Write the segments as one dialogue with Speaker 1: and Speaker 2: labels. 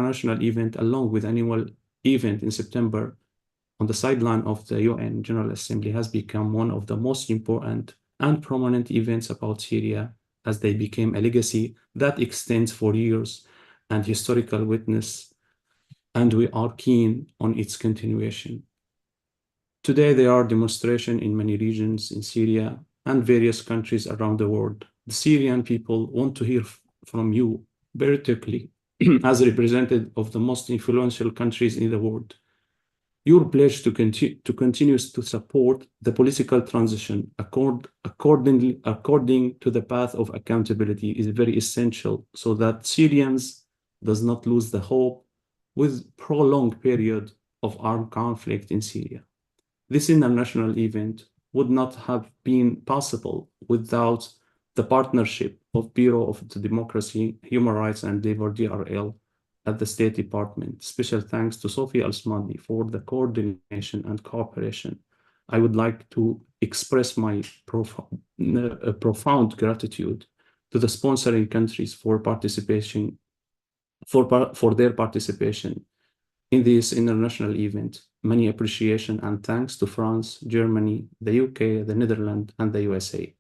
Speaker 1: international event, along with annual event in September on the sideline of the UN General Assembly, has become one of the most important and prominent events about Syria, as they became a legacy that extends for years and historical witness, and we are keen on its continuation. Today, there are demonstrations in many regions in Syria and various countries around the world. The Syrian people want to hear from you, particularly as representative of the most influential countries in the world. Your pledge to continue to support the political transition according to the path of accountability is very essential, so that Syrians does not lose the hope with prolonged period of armed conflict in Syria. This international event would not have been possible without the partnership of Bureau of Democracy, Human Rights and Labor DRL at the State Department. Special thanks to Sophie Al-Smadi for the coordination and cooperation. I would like to express my profound gratitude to the sponsoring countries for their participation in this international event. Many appreciation and thanks to France, Germany, the UK, the Netherlands, and the USA.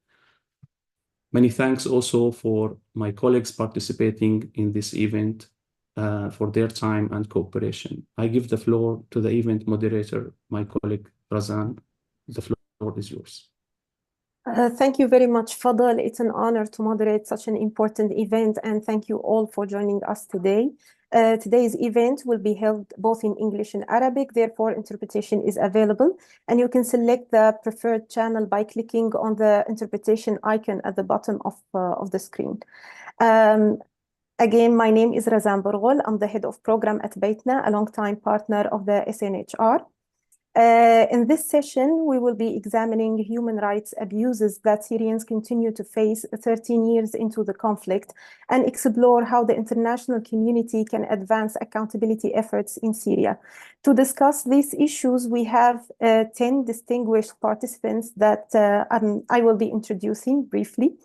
Speaker 1: Many thanks also for my colleagues participating in this event for their time and cooperation. I give the floor to the event moderator, my colleague Razan. The floor is yours.
Speaker 2: Thank you very much, Fadl. It's an honor to moderate such an important event, and thank you all for joining us today. Today's event will be held both in English and Arabic, therefore interpretation is available, and you can select the preferred channel by clicking on the interpretation icon at the bottom of the screen. Again, my name is Razan Borghol. I'm the head of program at Baytna, a long-time partner of the SNHR. In this session, we will be examining human rights abuses that Syrians continue to face 13 years into the conflict, and explore how the international community can advance accountability efforts in Syria. To discuss these issues, we have 10 distinguished participants that I will be introducing briefly.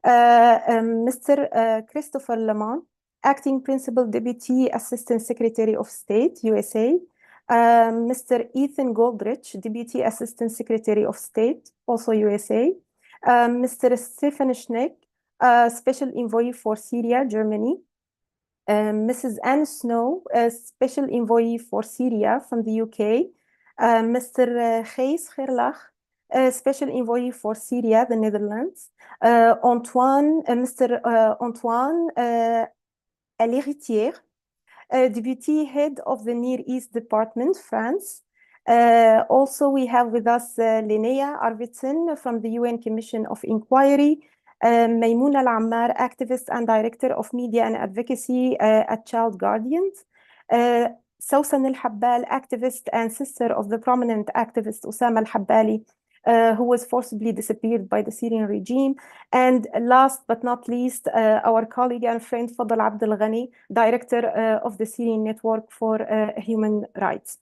Speaker 2: Mr. Christopher Lamont, Acting Principal Deputy Assistant Secretary of State, USA. Mr. Ethan Goldrich, Deputy Assistant Secretary of State, also USA. Mr. Stephen Schneck, Special Envoy for Syria, Germany. Mrs. Anne Snow, Special Envoy for Syria from the UK. Mr. Gijs Gerlach, Special Envoy for Syria, the Netherlands. Mr. Antoine Aléritière, Deputy Head of the Near East Department, France. Also, we have with us Linnea Arvidsson from the UN Commission of Inquiry, Maymouna Al-Ammar, Activist and Director of Media and Advocacy at Child Guardians, Sousan Al-Habbal, Activist and sister of the prominent activist Osama Al-Habbali, who was forcibly disappeared by the Syrian regime. And last but not least, our colleague and friend Fadl Abdel Ghani, Director of the Syrian Network for Human Rights.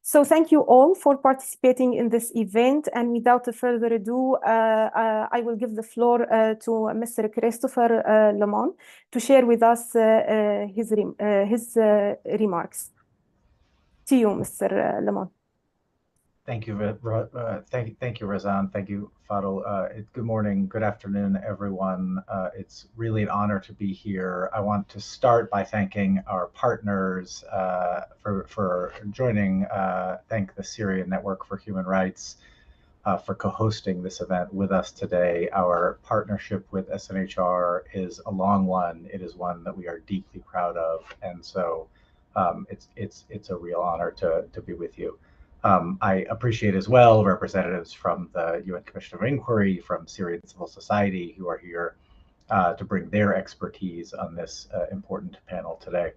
Speaker 2: So thank you all for participating in this event. And without further ado, I will give the floor to Mr. Christopher Lamont to share with us his remarks. To you, Mr. Lamont.
Speaker 3: Thank you, thank you, Razan. Thank you, Fadl. Good morning, good afternoon, everyone. It's really an honor to be here. I want to start by thanking our partners for joining. Thank the Syrian Network for Human Rights for co-hosting this event with us today. Our partnership with SNHR is a long one. It is one that we are deeply proud of, and so it's a real honor to be with you. I appreciate as well representatives from the UN Commission of Inquiry, from Syrian civil society, who are here to bring their expertise on this important panel today.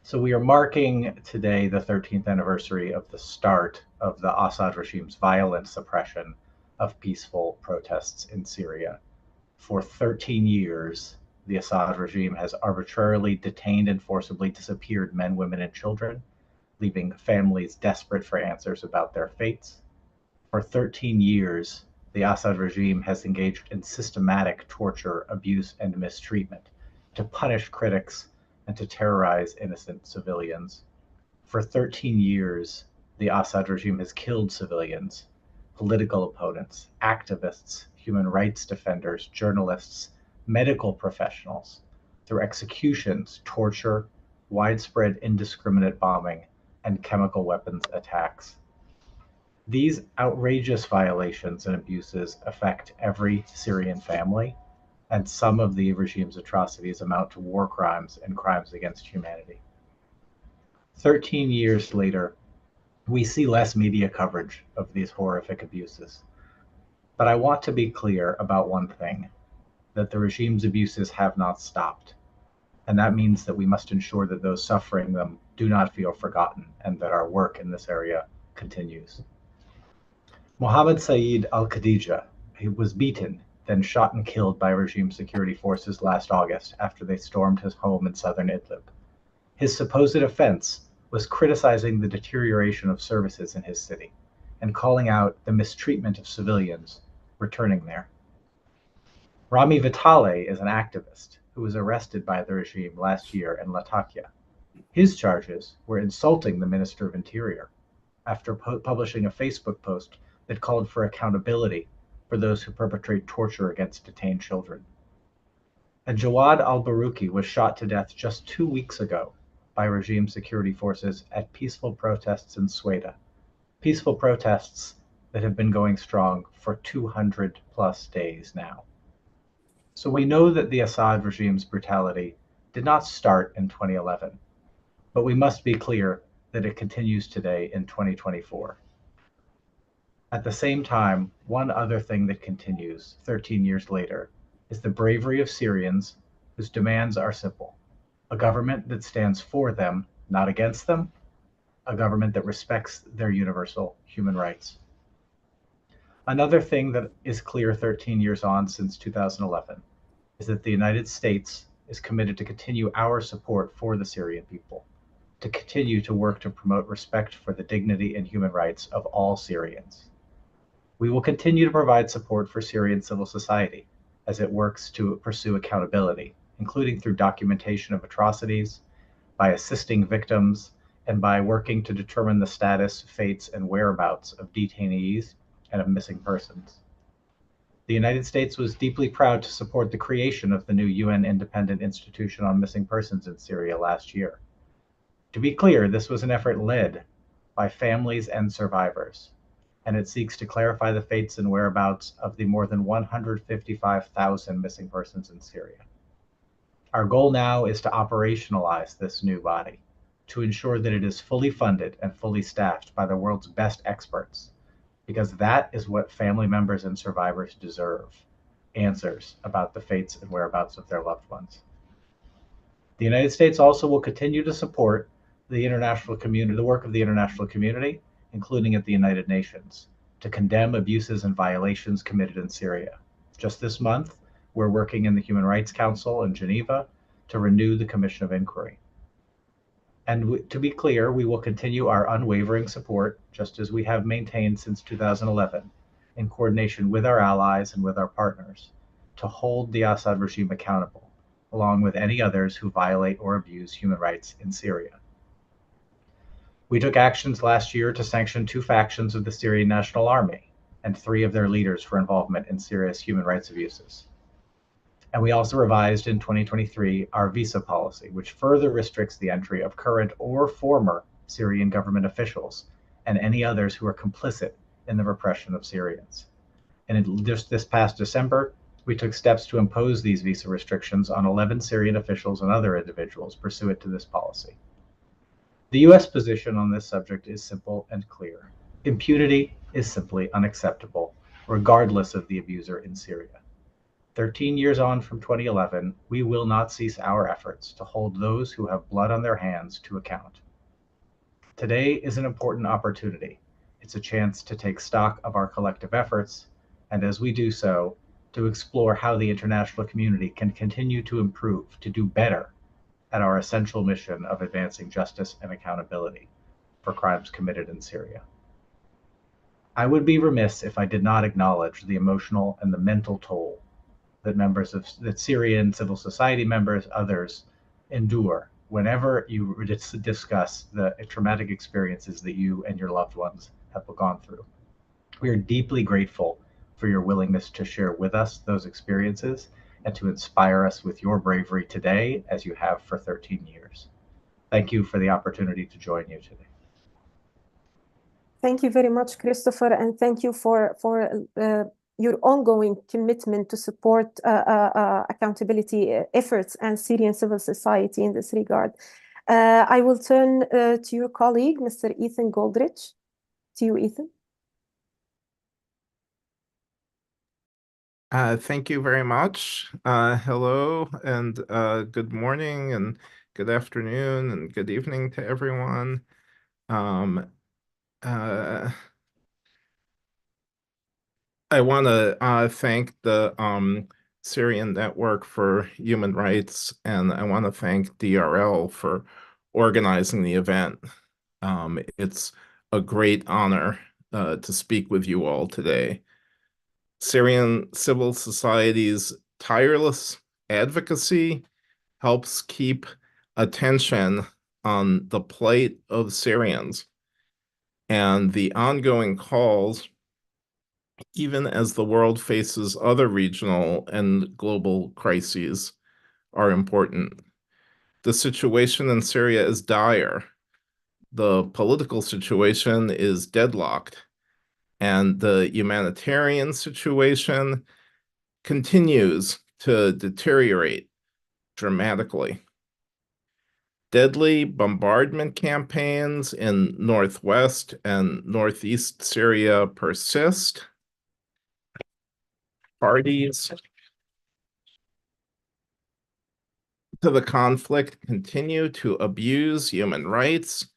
Speaker 3: So we are marking today the 13th anniversary of the start of the Assad regime's violent suppression of peaceful protests in Syria. For 13 years, the Assad regime has arbitrarily detained and forcibly disappeared men, women, and children, leaving families desperate for answers about their fates. For 13 years, the Assad regime has engaged in systematic torture, abuse, and mistreatment to punish critics and to terrorize innocent civilians. For 13 years, the Assad regime has killed civilians, political opponents, activists, human rights defenders, journalists, medical professionals, through executions, torture, widespread indiscriminate bombing, and chemical weapons attacks. These outrageous violations and abuses affect every Syrian family, and some of the regime's atrocities amount to war crimes and crimes against humanity. 13 years later, we see less media coverage of these horrific abuses. But I want to be clear about one thing, that the regime's abuses have not stopped. And that means that we must ensure that those suffering them do not feel forgotten and that our work in this area continues. Mohammed Saeed al-Khadija, he was beaten, then shot and killed by regime security forces last August after they stormed his home in southern Idlib. His supposed offense was criticizing the deterioration of services in his city and calling out the mistreatment of civilians returning there. Rami Vitale is an activist who was arrested by the regime last year in Latakia. His charges were insulting the Minister of Interior after publishing a Facebook post that called for accountability for those who perpetrate torture against detained children. And Jawad al-Barouki was shot to death just 2 weeks ago by regime security forces at peaceful protests in Sweden, peaceful protests that have been going strong for 200 plus days now. So we know that the Assad regime's brutality did not start in 2011, but we must be clear that it continues today in 2024. At the same time, one other thing that continues 13 years later is the bravery of Syrians whose demands are simple: a government that stands for them, not against them, a government that respects their universal human rights. Another thing that is clear 13 years on since 2011 is that the United States is committed to continue our support for the Syrian people, to continue to work to promote respect for the dignity and human rights of all Syrians. We will continue to provide support for Syrian civil society as it works to pursue accountability, including through documentation of atrocities, by assisting victims, and by working to determine the status, fates, and whereabouts of detainees and of missing persons. The United States was deeply proud to support the creation of the new UN Independent Institution on Missing Persons in Syria last year. To be clear, this was an effort led by families and survivors, and it seeks to clarify the fates and whereabouts of the more than 155,000 missing persons in Syria. Our goal now is to operationalize this new body, to ensure that it is fully funded and fully staffed by the world's best experts, because that is what family members and survivors deserve: answers about the fates and whereabouts of their loved ones. The United States also will continue to support the international community, the work of the international community, including at the United Nations, to condemn abuses and violations committed in Syria. Just this month, we're working in the Human Rights Council in Geneva to renew the Commission of Inquiry. And to be clear, we will continue our unwavering support, just as we have maintained since 2011, in coordination with our allies and with our partners, to hold the Assad regime accountable, along with any others who violate or abuse human rights in Syria. We took actions last year to sanction 2 factions of the Syrian National Army and 3 of their leaders for involvement in serious human rights abuses. And we also revised in 2023 our visa policy, which further restricts the entry of current or former Syrian government officials and any others who are complicit in the repression of Syrians. And just this past December, we took steps to impose these visa restrictions on 11 Syrian officials and other individuals pursuant to this policy. The US position on this subject is simple and clear. Impunity is simply unacceptable, regardless of the abuser in Syria. 13 years on from 2011, we will not cease our efforts to hold those who have blood on their hands to account. Today is an important opportunity. It's a chance to take stock of our collective efforts, and as we do so, to explore how the international community can continue to improve, to do better at our essential mission of advancing justice and accountability for crimes committed in Syria. I would be remiss if I did not acknowledge the emotional and the mental toll that Syrian civil society members, others, endure whenever you discuss the traumatic experiences that you and your loved ones have gone through. We are deeply grateful for your willingness to share with us those experiences and to inspire us with your bravery today, as you have for 13 years. Thank you for the opportunity to join you today.
Speaker 2: Thank you very much, Christopher, and thank you for your ongoing commitment to support accountability efforts and Syrian civil society in this regard. I will turn to your colleague, Mr. Ethan Goldrich. To you, Ethan.
Speaker 4: Thank you very much. Hello and good morning and good afternoon and good evening to everyone. I want to thank the Syrian Network for Human Rights, and I want to thank DRL for organizing the event. It's a great honor to speak with you all today. Syrian civil society's tireless advocacy helps keep attention on the plight of Syrians and the ongoing calls, even as the world faces other regional and global crises, are important. The situation in Syria is dire. The political situation is deadlocked, and the humanitarian situation continues to deteriorate dramatically. Deadly bombardment campaigns in northwest and northeast Syria persist. Parties to the conflict continue to abuse human rights,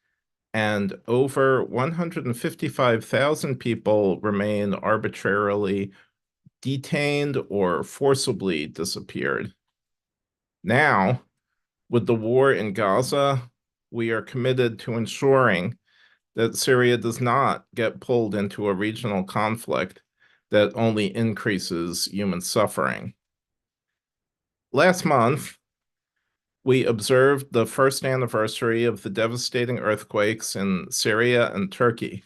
Speaker 4: and over 155,000 people remain arbitrarily detained or forcibly disappeared. Now, with the war in Gaza, we are committed to ensuring that Syria does not get pulled into a regional conflict that only increases human suffering. Last month, we observed the first anniversary of the devastating earthquakes in Syria and Turkey.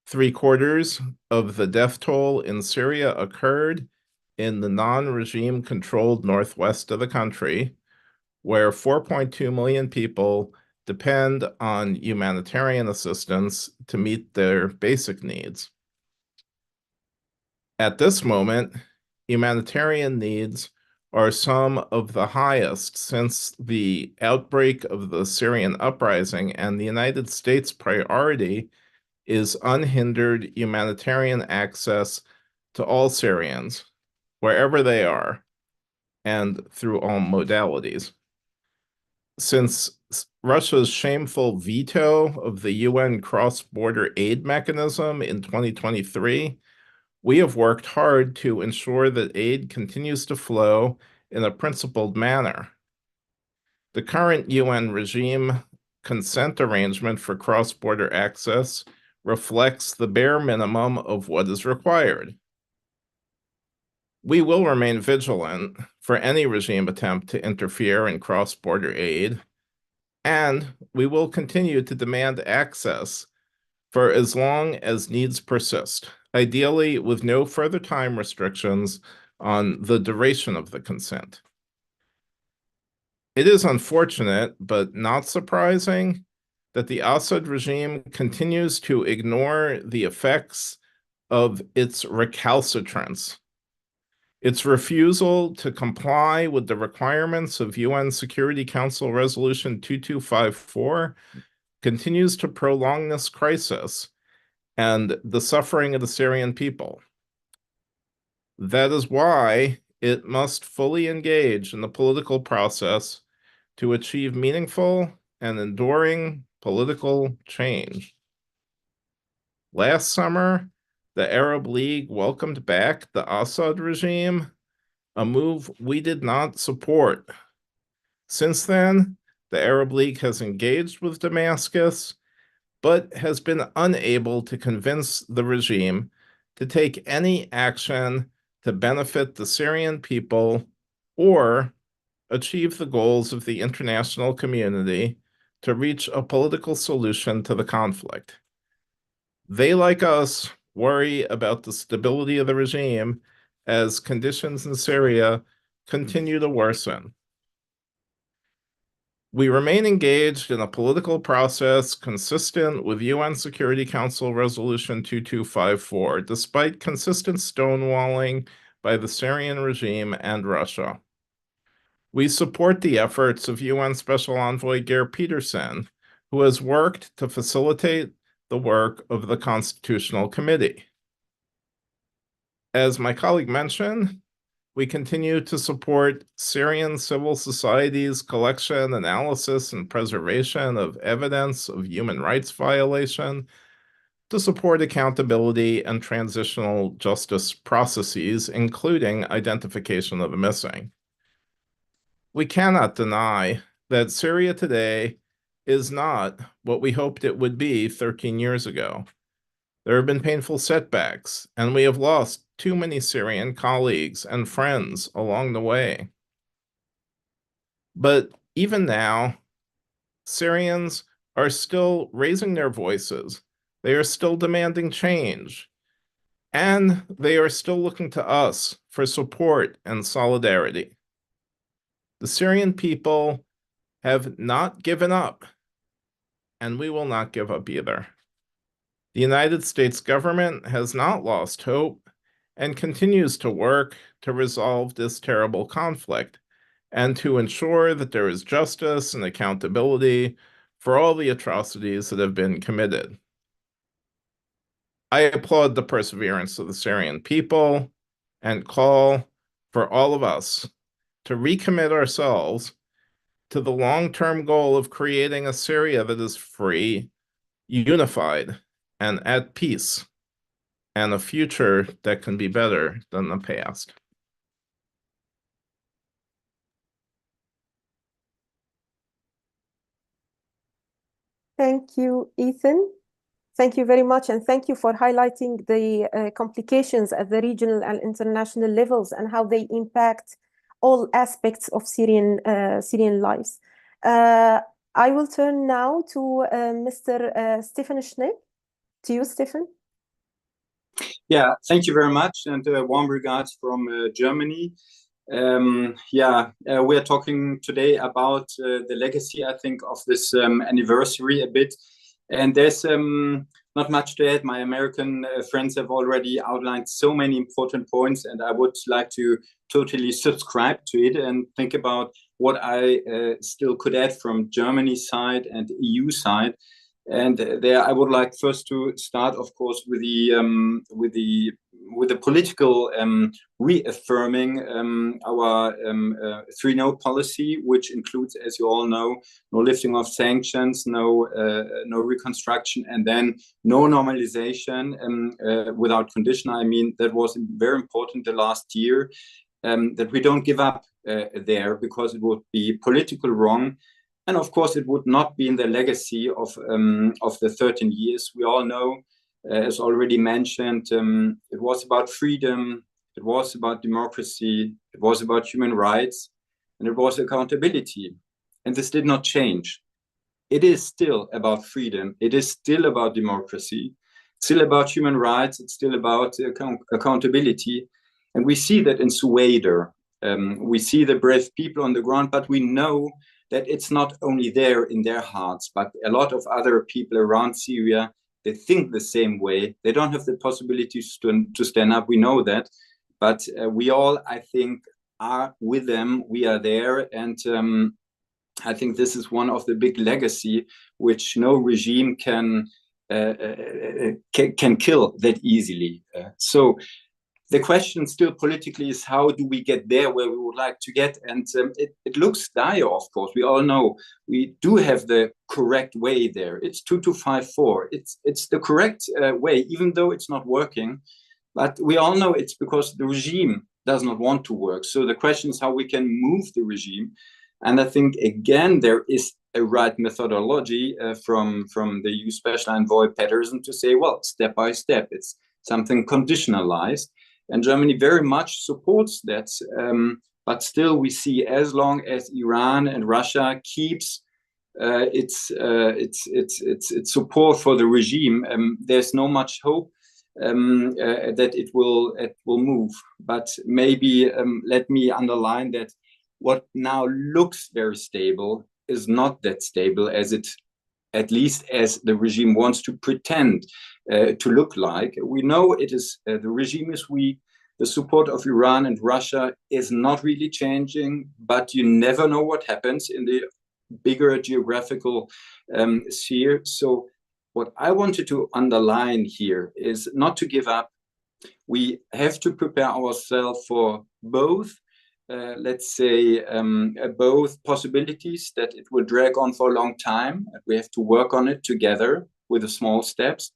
Speaker 4: 3/4 of the death toll in Syria occurred in the non-regime controlled northwest of the country, where 4.2 million people depend on humanitarian assistance to meet their basic needs. At this moment, humanitarian needs are some of the highest since the outbreak of the Syrian uprising, and the United States' priority is unhindered humanitarian access to all Syrians, wherever they are, and through all modalities. Since Russia's shameful veto of the UN cross-border aid mechanism in 2023, we have worked hard to ensure that aid continues to flow in a principled manner. The current UN regime consent arrangement for cross-border access reflects the bare minimum of what is required. We will remain vigilant for any regime attempt to interfere in cross-border aid, and we will continue to demand access for as long as needs persist, ideally with no further time restrictions on the duration of the consent. It is unfortunate, but not surprising, that the Assad regime continues to ignore the effects of its recalcitrance. Its refusal to comply with the requirements of UN Security Council Resolution 2254 continues to prolong this crisis and the suffering of the Syrian people. That is why it must fully engage in the political process to achieve meaningful and enduring political change. Last summer, the Arab League welcomed back the Assad regime, a move we did not support. Since then, the Arab League has engaged with Damascus, but has been unable to convince the regime to take any action to benefit the Syrian people or achieve the goals of the international community to reach a political solution to the conflict. They, like us, worry about the stability of the regime as conditions in Syria continue to worsen. We remain engaged in a political process consistent with UN Security Council Resolution 2254, despite consistent stonewalling by the Syrian regime and Russia. We support the efforts of UN Special Envoy Geir Peterson, who has worked to facilitate the work of the Constitutional Committee. As my colleague mentioned, we continue to support Syrian civil society's collection, analysis, and preservation of evidence of human rights violation to support accountability and transitional justice processes, including identification of the missing. We cannot deny that Syria today is not what we hoped it would be 13 years ago. There have been painful setbacks, and we have lost too many Syrian colleagues and friends along the way. But even now, Syrians are still raising their voices. They are still demanding change, and they are still looking to us for support and solidarity. The Syrian people have not given up, and we will not give up either. The United States government has not lost hope and continues to work to resolve this terrible conflict and to ensure that there is justice and accountability for all the atrocities that have been committed. I applaud the perseverance of the Syrian people and call for all of us to recommit ourselves to the long-term goal of creating a Syria that is free, unified, and at peace, and a future that can be better than the past.
Speaker 2: Thank you, Ethan. Thank you very much, and thank you for highlighting the complications at the regional and international levels and how they impact all aspects of Syrian lives. I will turn now to Mr. Stefan Schnee. To you, Stefan.
Speaker 5: Yeah, thank you very much, and warm regards from Germany. We are talking today about the legacy, I think, of this anniversary a bit. And there's not much to add. My American friends have already outlined so many important points, and I would like to totally subscribe to it and think about what I still could add from Germany's side and EU side. And there, I would like first to start, of course, with the political reaffirming our 3-no policy, which includes, as you all know, no lifting of sanctions, no reconstruction, and then no normalization without condition. I mean, that was very important the last year, that we don't give up there, because it would be politically wrong. And of course, it would not be in the legacy of the 13 years. We all know, as already mentioned, it was about freedom, it was about democracy, it was about human rights, and it was accountability. And this did not change. It is still about freedom. It is still about democracy. It's still about human rights. It's still about accountability. And we see that in Sueda. We see the brave people on the ground, but we know that it's not only there in their hearts, but a lot of other people around Syria, they think the same way. They don't have the possibility to stand up. We know that. But we all, I think, are with them. We are there. And I think this is one of the big legacy which no regime can kill that easily. So the question still politically is, how do we get there where we would like to get? And it looks dire, of course. We all know we do have the correct way there. It's 2254. It's the correct way, even though it's not working. But we all know it's because the regime does not want to work. So the question is how we can move the regime. And I think, again, there is a right methodology from the EU Special Envoy Peterson to say, well, step by step, it's something conditionalized. And Germany very much supports that But still, we see as long as Iran and Russia keeps its support for the regime, there's no much hope that it will move. But maybe let me underline that what now looks very stable is not that stable as it, at least as the regime wants to pretend to look like. We know it is the regime is weak. The support of Iran and Russia is not really changing, but you never know what happens in the bigger geographical sphere. So what I wanted to underline here is not to give up. We have to prepare ourselves for both, let's say, both possibilities, that it will drag on for a long time. We have to work on it together with the small steps.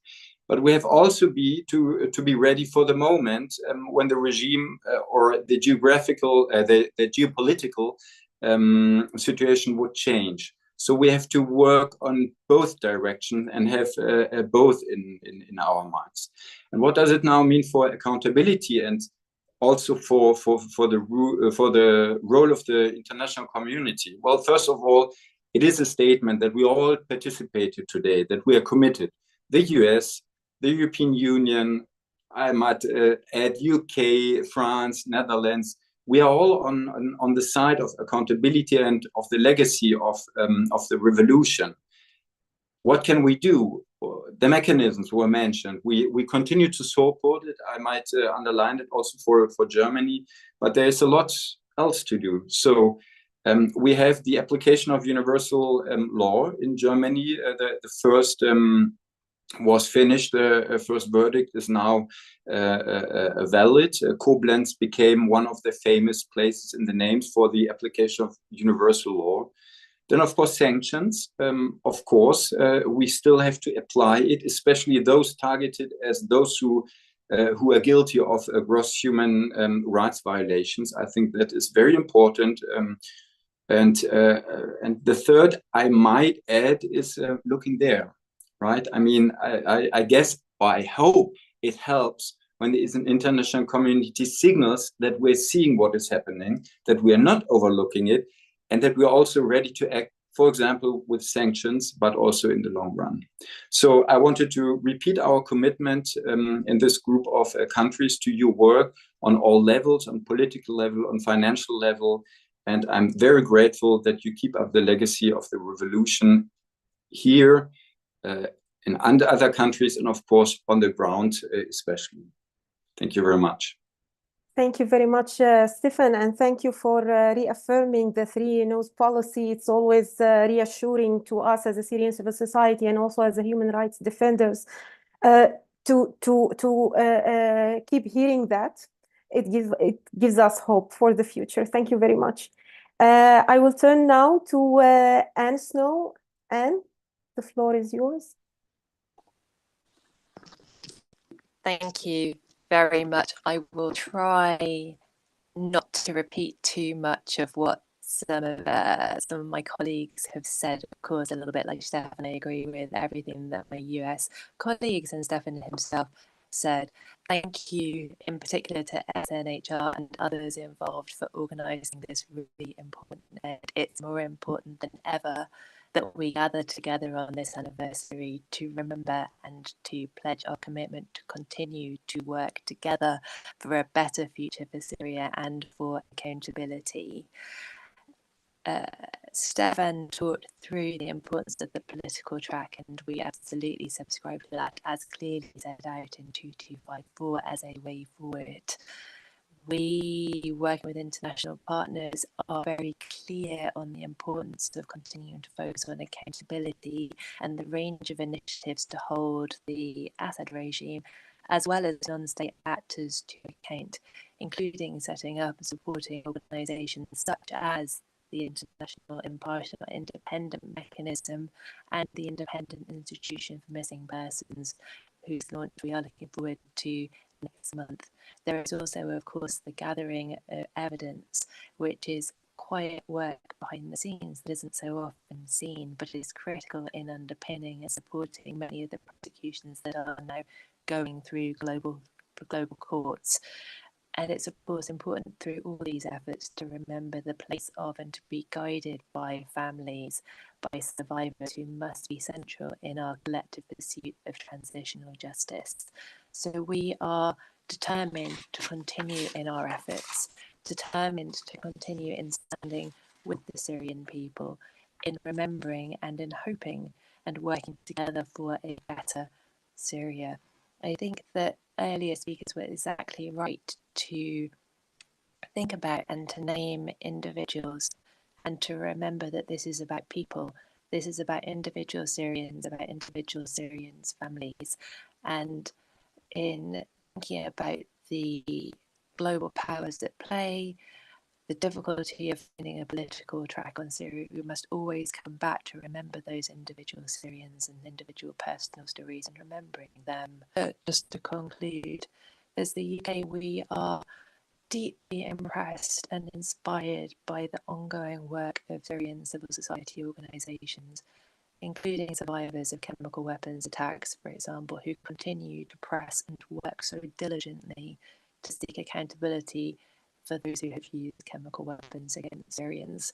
Speaker 5: But we have also to be ready for the moment when the regime or the geographical, the geopolitical situation would change. So we have to work on both directions and have both in our minds. And what does it now mean for accountability and also for the role of the international community? Well, first of all, it is a statement that we all participated today, that we are committed. The US, the European Union, I might add UK, France, Netherlands, we are all on the side of accountability and of the legacy of the revolution. What can we do? The mechanisms were mentioned. We continue to support it. I might underline it also for Germany, but there's a lot else to do. So we have the application of universal law in Germany. The first was finished. The first verdict is now valid. Koblenz became one of the famous places in the names for the application of universal law. Then, of course, sanctions. Of course, we still have to apply it, especially those targeted as those who are guilty of gross human rights violations. I think that is very important. And the third I might add is looking there. Right? I mean, I guess, or I hope it helps when there is an international community signals that we're seeing what is happening, that we are not overlooking it, and that we're also ready to act, for example, with sanctions, but also in the long run. So I wanted to repeat our commitment in this group of countries to your work on all levels, on political level, on financial level. And I'm very grateful that you keep up the legacy of the revolution here, in other countries, and of course on the ground especially. Thank you very much.
Speaker 2: Thank you very much, Stefan, and thank you for reaffirming the 3 no's policy. It's always reassuring to us as a Syrian civil society and also as a human rights defenders to keep hearing that. It gives us hope for the future. Thank you very much. I will turn now to Anne Snow. Anne, the floor is yours.
Speaker 6: Thank you very much. I will try not to repeat too much of what some of my colleagues have said. Of course, a little bit like Stefan, I agree with everything that my US colleagues and Stefan himself said. Thank you in particular to SNHR and others involved for organising this really important event. It's more important than ever that we gather together on this anniversary to remember and to pledge our commitment to continue to work together for a better future for Syria and for accountability. Stefan talked through the importance of the political track, and we absolutely subscribe to that, as clearly set out in 2254 as a way forward. We, working with international partners, are very clear on the importance of continuing to focus on accountability and the range of initiatives to hold the Assad regime, as well as non-state actors, to account, including setting up and supporting organisations such as the International Impartial Independent Mechanism and the Independent Institution for Missing Persons, whose launch we are looking forward to next month. There is also, of course, the gathering of evidence, which is quiet work behind the scenes that isn't so often seen, but is critical in underpinning and supporting many of the prosecutions that are now going through global courts. And it's, of course, important through all these efforts to remember the place of and to be guided by families, by survivors who must be central in our collective pursuit of transitional justice. So we are determined to continue in our efforts, determined to continue in standing with the Syrian people, in remembering and in hoping and working together for a better Syria. I think that earlier speakers were exactly right to think about and to name individuals and to remember that this is about people. This is about individual Syrians, about individual Syrians' families. And in thinking about the global powers at play, the difficulty of finding a political track on Syria, we must always come back to remember those individual Syrians and individual personal stories and remembering them. Just to conclude, as the UK, we are deeply impressed and inspired by the ongoing work of Syrian civil society organisations, including survivors of chemical weapons attacks, for example, who continue to press and work so diligently to seek accountability for those who have used chemical weapons against Syrians.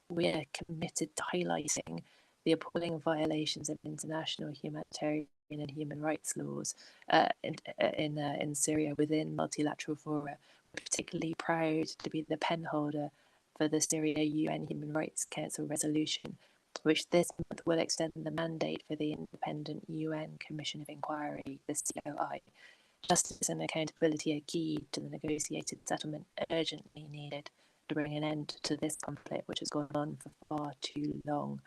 Speaker 6: We are committed to highlighting the appalling violations of international humanitarian and human rights laws in Syria within multilateral fora. We're particularly proud to be the pen holder for the Syria UN Human Rights Council resolution, which this month will extend the mandate for the Independent UN Commission of Inquiry, the COI. Justice and accountability are key to the negotiated settlement urgently needed to bring an end to this conflict, which has gone on for far too long.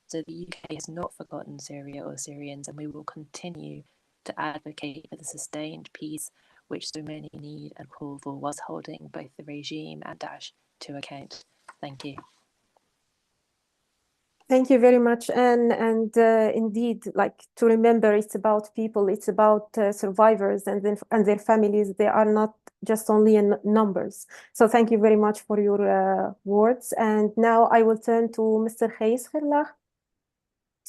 Speaker 6: So the UK has not forgotten Syria or Syrians, and we will continue to advocate for the sustained peace which so many need and call for, whilst holding both the regime and Daesh to account. Thank you.
Speaker 2: Thank you very much, and indeed, like, to remember, it's about people, it's about survivors and their families. They are not just only in numbers. So thank you very much for your words. And now I will turn to Mr. Gijs Gerlach.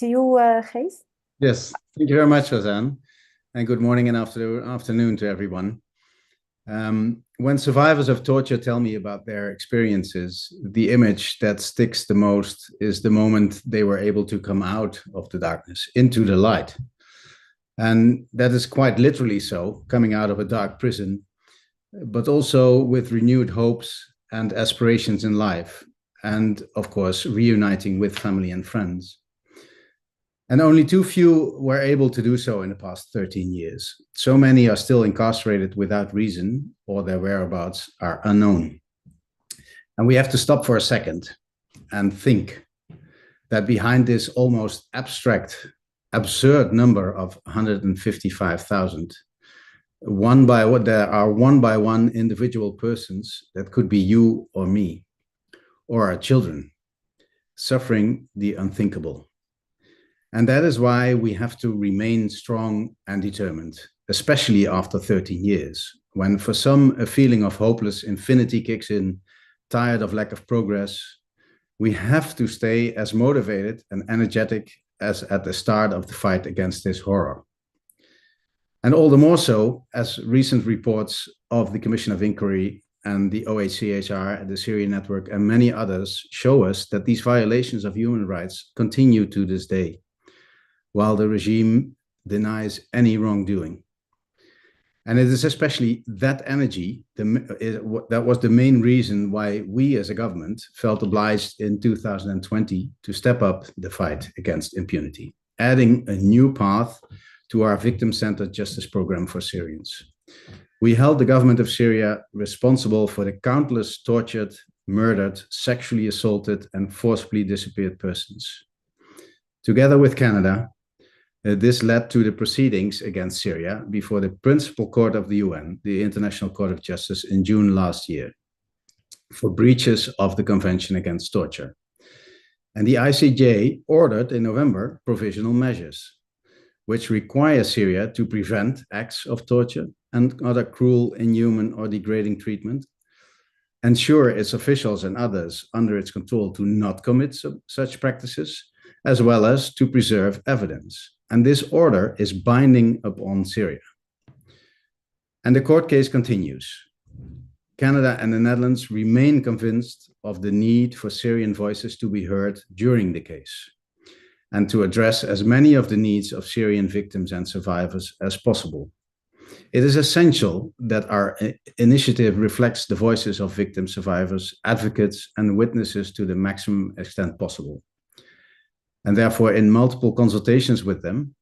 Speaker 2: To you, Gijs.
Speaker 7: Yes, thank you very much, Rosanne, and good morning and afternoon to everyone. When survivors of torture tell me about their experiences, the image that sticks the most is the moment they were able to come out of the darkness into the light. And that is quite literally so, coming out of a dark prison, but also with renewed hopes and aspirations in life, and of course, reuniting with family and friends. And only too few were able to do so in the past 13 years. So many are still incarcerated without reason, or their whereabouts are unknown. And we have to stop for a second and think that behind this almost abstract, absurd number of 155,000, there are one by one individual persons that could be you or me, or our children, suffering the unthinkable. And that is why we have to remain strong and determined, especially after 13 years, when for some a feeling of hopeless infinity kicks in, tired of lack of progress. We have to stay as motivated and energetic as at the start of the fight against this horror. And all the more so as recent reports of the Commission of Inquiry and the OHCHR, the Syrian Network, and many others show us that these violations of human rights continue to this day, while the regime denies any wrongdoing. And it is especially that energy that was the main reason why we as a government felt obliged in 2020 to step up the fight against impunity, adding a new path to our victim-centered justice program for Syrians. We held the government of Syria responsible for the countless tortured, murdered, sexually assaulted, and forcibly disappeared persons. Together with Canada, this led to the proceedings against Syria before the Principal Court of the UN, the International Court of Justice, in June last year, for breaches of the Convention Against Torture. And the ICJ ordered in November provisional measures, which require Syria to prevent acts of torture and other cruel, inhuman, or degrading treatment, ensure its officials and others under its control to not commit such practices, as well as to preserve evidence. And this order is binding upon Syria. And the court case continues. Canada and the Netherlands remain convinced of the need for Syrian voices to be heard during the case and to address as many of the needs of Syrian victims and survivors as possible. It is essential that our initiative reflects the voices of victims, survivors, advocates, and witnesses to the maximum extent possible. And therefore, in multiple consultations with them,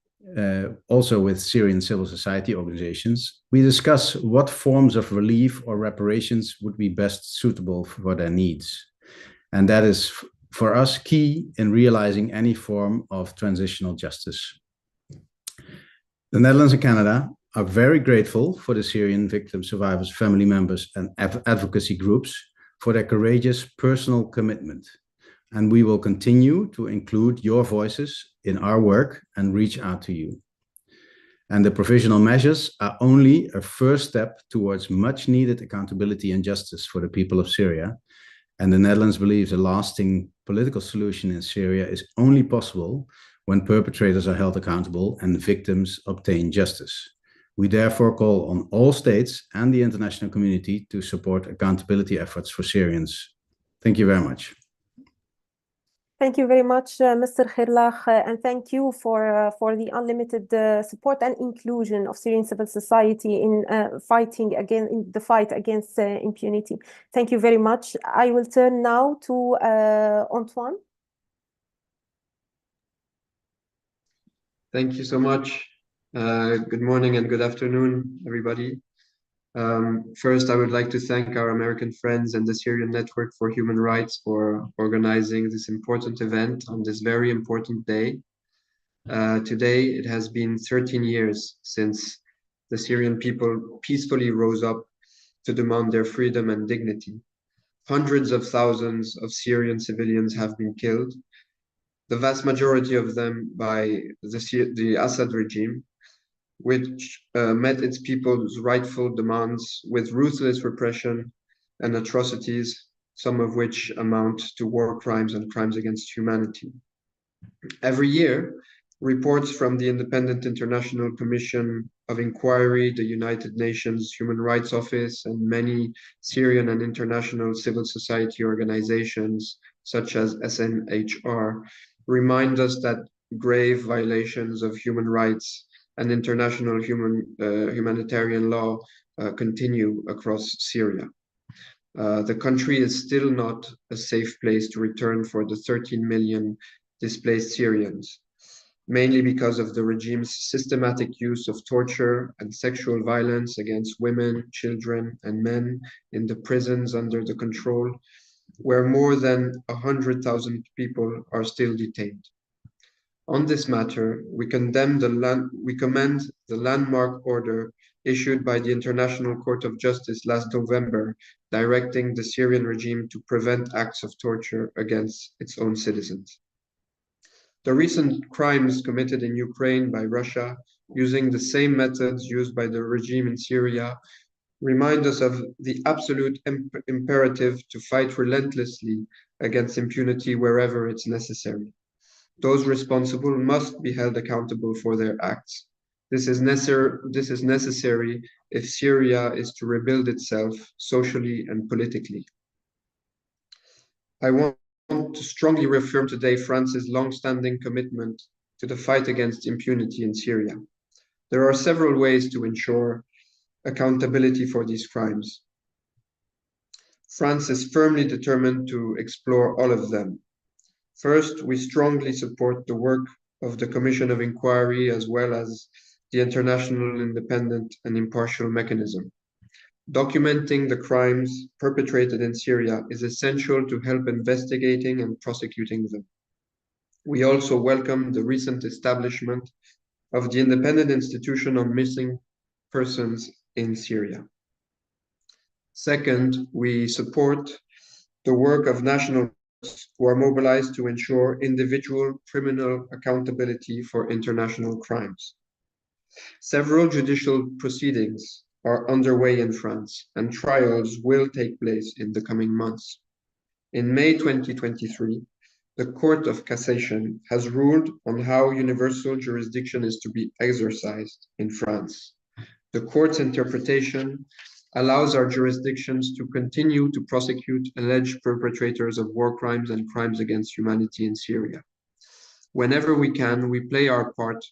Speaker 7: also with Syrian civil society organizations, we discuss what forms of relief or reparations would be best suitable for their needs. And that is, for us, key in realizing any form of transitional justice. The Netherlands and Canada are very grateful for the Syrian victim survivors, family members, and advocacy groups for their courageous personal commitment. And we will continue to include your voices in our work and reach out to you. And the provisional measures are only a first step towards much needed accountability and justice for the people of Syria. And the Netherlands believes a lasting political solution in Syria is only possible when perpetrators are held accountable and victims obtain justice. We therefore call on all states and the international community to support accountability efforts for Syrians. Thank you very much.
Speaker 2: Thank you very much, Mr. Gerlach, and thank you for the unlimited support and inclusion of Syrian civil society in in the fight against impunity. Thank you very much. I will turn now to Antoine.
Speaker 8: Thank you so much. Good morning and good afternoon, everybody. First, I would like to thank our American friends and the Syrian Network for Human Rights for organizing this important event on this very important day. Today, it has been 13 years since the Syrian people peacefully rose up to demand their freedom and dignity. Hundreds of thousands of Syrian civilians have been killed, the vast majority of them by the Assad regime, which met its people's rightful demands with ruthless repression and atrocities, some of which amount to war crimes and crimes against humanity. Every year, reports from the Independent International Commission of Inquiry, the United Nations Human Rights Office, and many Syrian and international civil society organizations, such as SNHR, remind us that grave violations of human rights and international humanitarian law continue across Syria. The country is still not a safe place to return for the 13 million displaced Syrians, mainly because of the regime's systematic use of torture and sexual violence against women, children, and men in the prisons under the control, where more than 100,000 people are still detained. On this matter, we commend the landmark order issued by the International Court of Justice last November, directing the Syrian regime to prevent acts of torture against its own citizens. The recent crimes committed in Ukraine by Russia, using the same methods used by the regime in Syria, remind us of the absolute imperative to fight relentlessly against impunity wherever it's necessary. Those responsible must be held accountable for their acts. This is necessary if Syria is to rebuild itself socially and politically. I want to strongly reaffirm today France's long-standing commitment to the fight against impunity in Syria. There are several ways to ensure accountability for these crimes. France is firmly determined to explore all of them. First, we strongly support the work of the Commission of Inquiry as well as the International Independent and Impartial Mechanism. Documenting the crimes perpetrated in Syria is essential to help investigating and prosecuting them. We also welcome the recent establishment of the Independent Institution on Missing Persons in Syria. Second, we support the work of national who are mobilized to ensure individual criminal accountability for international crimes. Several judicial proceedings are underway in France, and trials will take place in the coming months. In May 2023, the Court of Cassation has ruled on how universal jurisdiction is to be exercised in France. The court's interpretation allows our jurisdictions to continue to prosecute alleged perpetrators of war crimes and crimes against humanity in Syria. Whenever we can, we play our part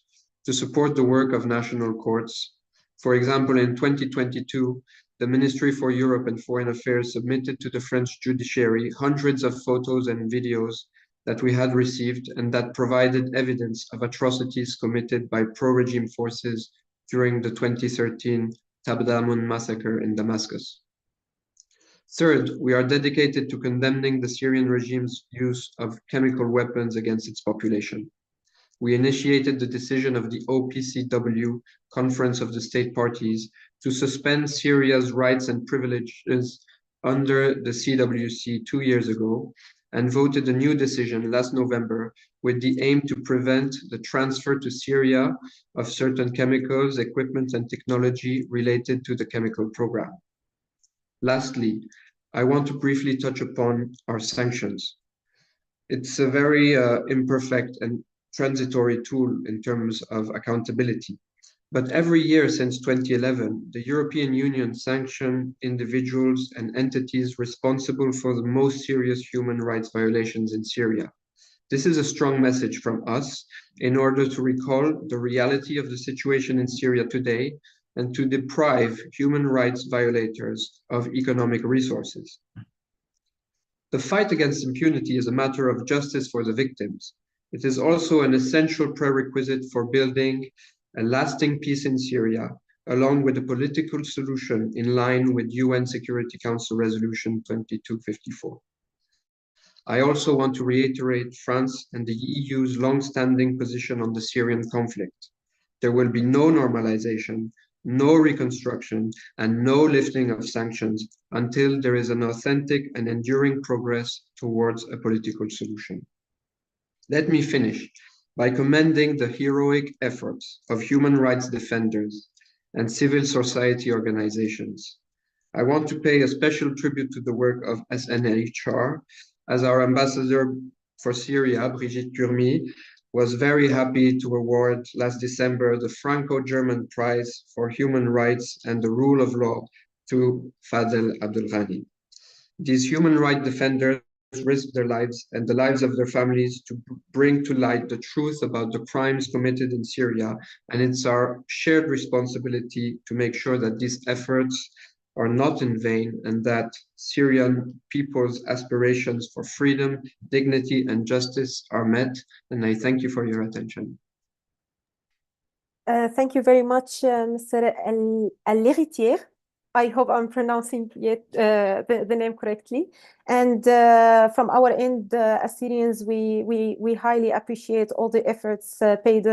Speaker 8: to support the work of national courts. For example, in 2022, the Ministry for Europe and Foreign Affairs submitted to the French judiciary hundreds of photos and videos that we had received and that provided evidence of atrocities committed by pro-regime forces during the 2013 Tabdamun massacre in Damascus. Third, we are dedicated to condemning the Syrian regime's use of chemical weapons against its population. We initiated the decision of the OPCW, Conference of the State Parties, to suspend Syria's rights and privileges under the CWC 2 years ago, and voted a new decision last November with the aim to prevent the transfer to Syria of certain chemicals, equipment, and technology related to the chemical program. Lastly, I want to briefly touch upon our sanctions. It's a very imperfect and transitory tool in terms of accountability. But every year since 2011, the European Union sanctioned individuals and entities responsible for the most serious human rights violations in Syria. This is a strong message from us in order to recall the reality of the situation in Syria today and to deprive human rights violators of economic resources. The fight against impunity is a matter of justice for the victims. It is also an essential prerequisite for building a lasting peace in Syria, along with a political solution in line with UN Security Council Resolution 2254. I also want to reiterate France and the EU's long-standing position on the Syrian conflict. There will be no normalization, no reconstruction, and no lifting of sanctions until there is an authentic and enduring progress towards a political solution. Let me finish by commending the heroic efforts of human rights defenders and civil society organizations. I want to pay a special tribute to the work of SNHR, as our ambassador for Syria, Brigitte Kurmi, was very happy to award last December the Franco-German Prize for Human Rights and the Rule of Law to Fadel Abdelghani. These human rights defenders risked their lives and the lives of their families to bring to light the truth about the crimes committed in Syria, and it's our shared responsibility to make sure that these efforts are not in vain and that Syrian people's aspirations for freedom, dignity, and justice are met. And I thank you for your attention.
Speaker 2: Thank you very much, Mr. L'Héritier. I hope I'm pronouncing the name correctly. And from our end, as Syrians, we highly appreciate all the efforts paid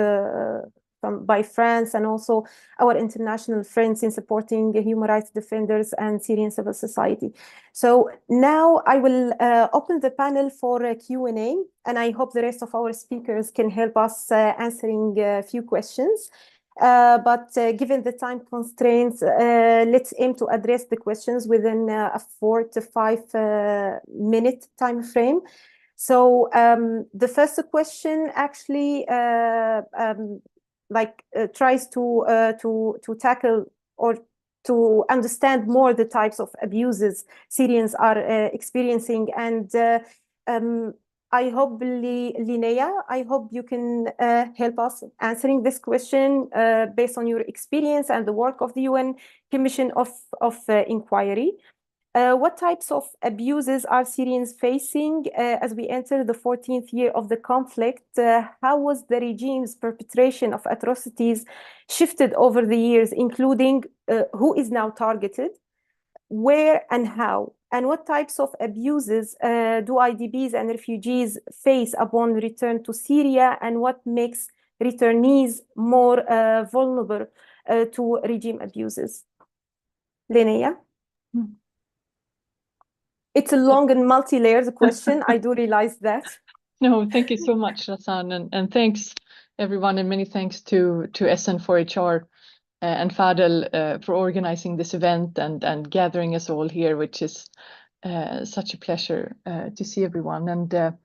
Speaker 2: by France and also our international friends in supporting human rights defenders and Syrian civil society. So now I will open the panel for a Q&A, and I hope the rest of our speakers can help us answering a few questions. But given the time constraints, let's aim to address the questions within a 4 to 5 minute time frame. So the first question actually tries to tackle or to understand more the types of abuses Syrians are experiencing. And I hope, Linnea, I hope you can help us answering this question based on your experience and the work of the UN Commission of Inquiry. What types of abuses are Syrians facing as we enter the 14th year of the conflict? How was the regime's perpetration of atrocities shifted over the years, including who is now targeted, where and how? And what types of abuses do IDPs and refugees face upon return to Syria, and what makes returnees more vulnerable to regime abuses? Linnea? It's a long and multi-layered question. I do realize that.
Speaker 9: No, thank you so much, Razan, and thanks everyone, and many thanks to SN4HR and Fadel for organizing this event and gathering us all here, which is such a pleasure to see everyone. And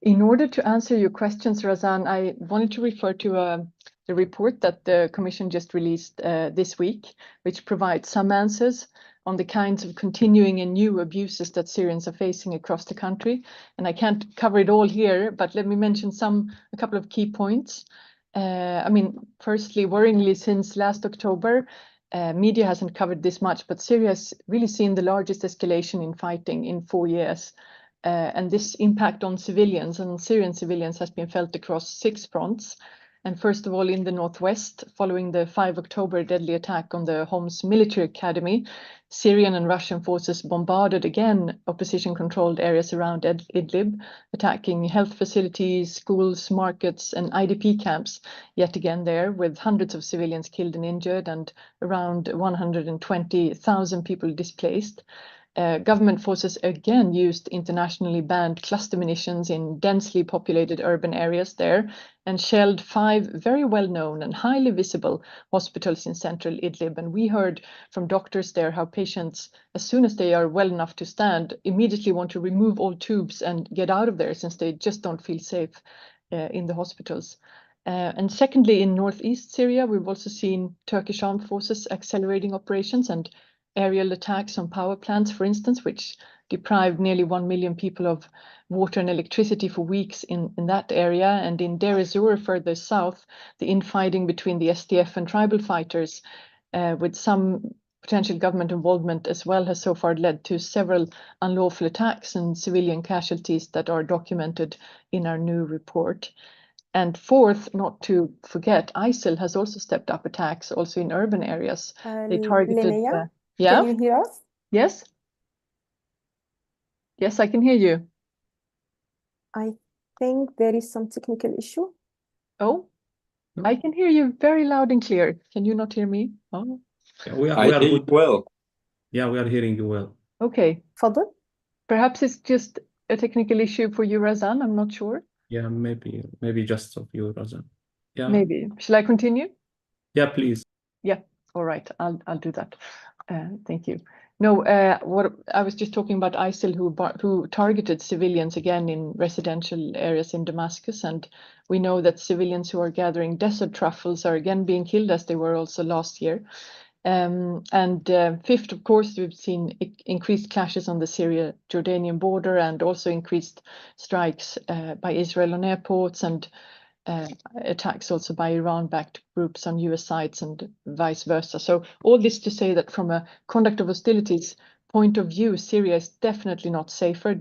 Speaker 9: in order to answer your questions, Razan, I wanted to refer to the report that the Commission just released this week, which provides some answers on the kinds of continuing and new abuses that Syrians are facing across the country. And I can't cover it all here, but let me mention a couple of key points. I mean, firstly, worryingly, since last October, media hasn't covered this much, but Syria has really seen the largest escalation in fighting in 4 years. And this impact on civilians and Syrian civilians has been felt across 6 fronts. And first of all, in the northwest, following the 5 October deadly attack on the Homs military academy, Syrian and Russian forces bombarded again opposition-controlled areas around Idlib, attacking health facilities, schools, markets, and IDP camps, yet again there, with hundreds of civilians killed and injured and around 120,000 people displaced. Government forces again used internationally banned cluster munitions in densely populated urban areas there and shelled 5 very well-known and highly visible hospitals in central Idlib. And we heard from doctors there how patients, as soon as they are well enough to stand, immediately want to remove all tubes and get out of there since they just don't feel safe in the hospitals. And secondly, in northeast Syria, we've also seen Turkish armed forces accelerating operations and aerial attacks on power plants, for instance, which deprived nearly 1 million people of water and electricity for weeks in that area. And in Deir ez-Zor, further south, the infighting between the SDF and tribal fighters, with some potential government involvement as well, has so far led to several unlawful attacks and civilian casualties that are documented in our new report. And fourth, not to forget, ISIL has also stepped up attacks also in urban areas. They targeted...
Speaker 2: Linnea,
Speaker 9: yeah?
Speaker 2: can you hear us?
Speaker 9: Yes? Yes, I can hear you.
Speaker 2: I think there is some technical issue.
Speaker 9: Oh, I can hear you very loud and clear. Can you not hear me? Oh,
Speaker 1: Yeah, we
Speaker 5: I
Speaker 1: are
Speaker 5: hear you
Speaker 1: good.
Speaker 5: well.
Speaker 1: Yeah, we are hearing you well.
Speaker 9: okay.
Speaker 2: تفضل.
Speaker 9: Perhaps it's just a technical issue for you, Razan. I'm not sure.
Speaker 1: Yeah, maybe just of you, Razan. Yeah.
Speaker 9: Maybe. Shall I continue?
Speaker 1: Yeah, please.
Speaker 9: Yeah. All right. I'll do that. Thank you. No, what I was just talking about ISIL who targeted civilians again in residential areas in Damascus, and we know that civilians who are gathering desert truffles are again being killed, as they were also last year. Fifth, of course, we've seen increased clashes on the Syria-Jordanian border and also increased strikes by Israel on airports and attacks also by Iran-backed groups on US sites and vice versa. So all this to say that from a conduct of hostilities point of view, Syria is definitely not safer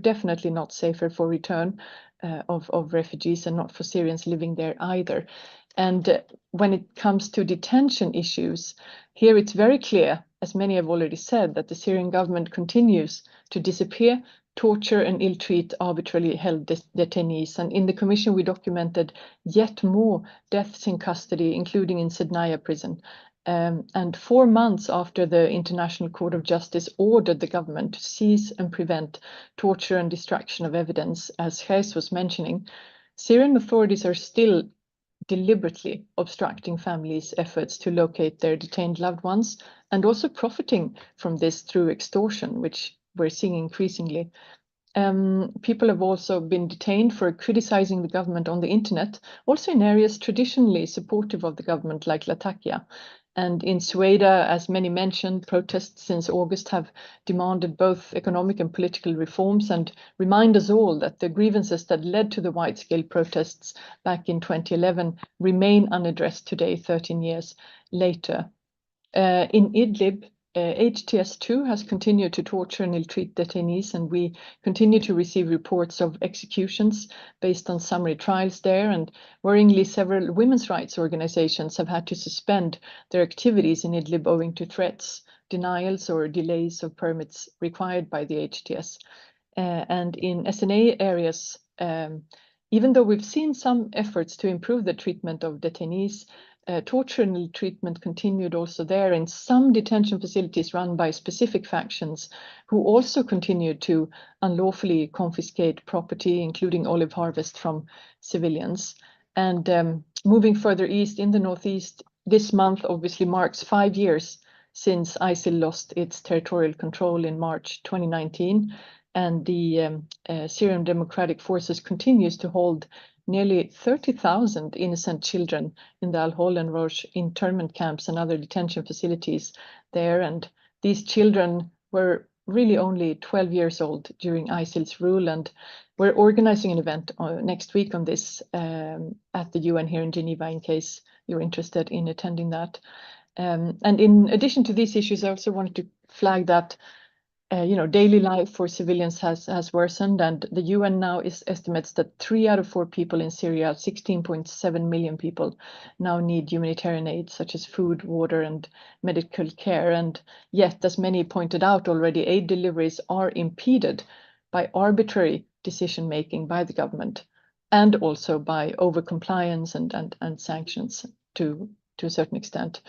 Speaker 9: for return of refugees, and not for Syrians living there either. And when it comes to detention issues, here it's very clear, as many have already said, that the Syrian government continues to disappear, torture and ill-treat arbitrarily held detainees. And in the commission, we documented yet more deaths in custody, including in Sednaya prison. And 4 months after the International Court of Justice ordered the government to seize and prevent torture and destruction of evidence, as Gijs was mentioning, Syrian authorities are still deliberately obstructing families' efforts to locate their detained loved ones, and also profiting from this through extortion, which we're seeing increasingly. People have also been detained for criticizing the government on the internet, also in areas traditionally supportive of the government, like Latakia. And in Sueda, as many mentioned, protests since August have demanded both economic and political reforms, and remind us all that the grievances that led to the wide-scale protests back in 2011 remain unaddressed today, 13 years later. In Idlib, HTS-2 has continued to torture and ill-treat detainees, and we continue to receive reports of executions based on summary trials there. And worryingly, several women's rights organizations have had to suspend their activities in Idlib owing to threats, denials, or delays of permits required by the HTS. And in SNA areas, even though we've seen some efforts to improve the treatment of detainees, torture and ill-treatment continued also there in some detention facilities run by specific factions, who also continued to unlawfully confiscate property, including olive harvest, from civilians. And moving further east in the northeast, this month obviously marks 5 years since ISIL lost its territorial control in March 2019, and the Syrian Democratic Forces continues to hold nearly 30,000 innocent children in the Al-Hol and Rosh internment camps and other detention facilities there. And these children were really only 12 years old during ISIL's rule, and we're organizing an event next week on this at the UN here in Geneva, in case you're interested in attending that. And in addition to these issues, I also wanted to flag that daily life for civilians has worsened, and the UN now estimates that 3 out of 4 people in Syria, 16.7 million people, now need humanitarian aid such as food, water, and medical care. And yet, as many pointed out already, aid deliveries are impeded by arbitrary decision making by the government, and also by overcompliance and sanctions to a certain extent.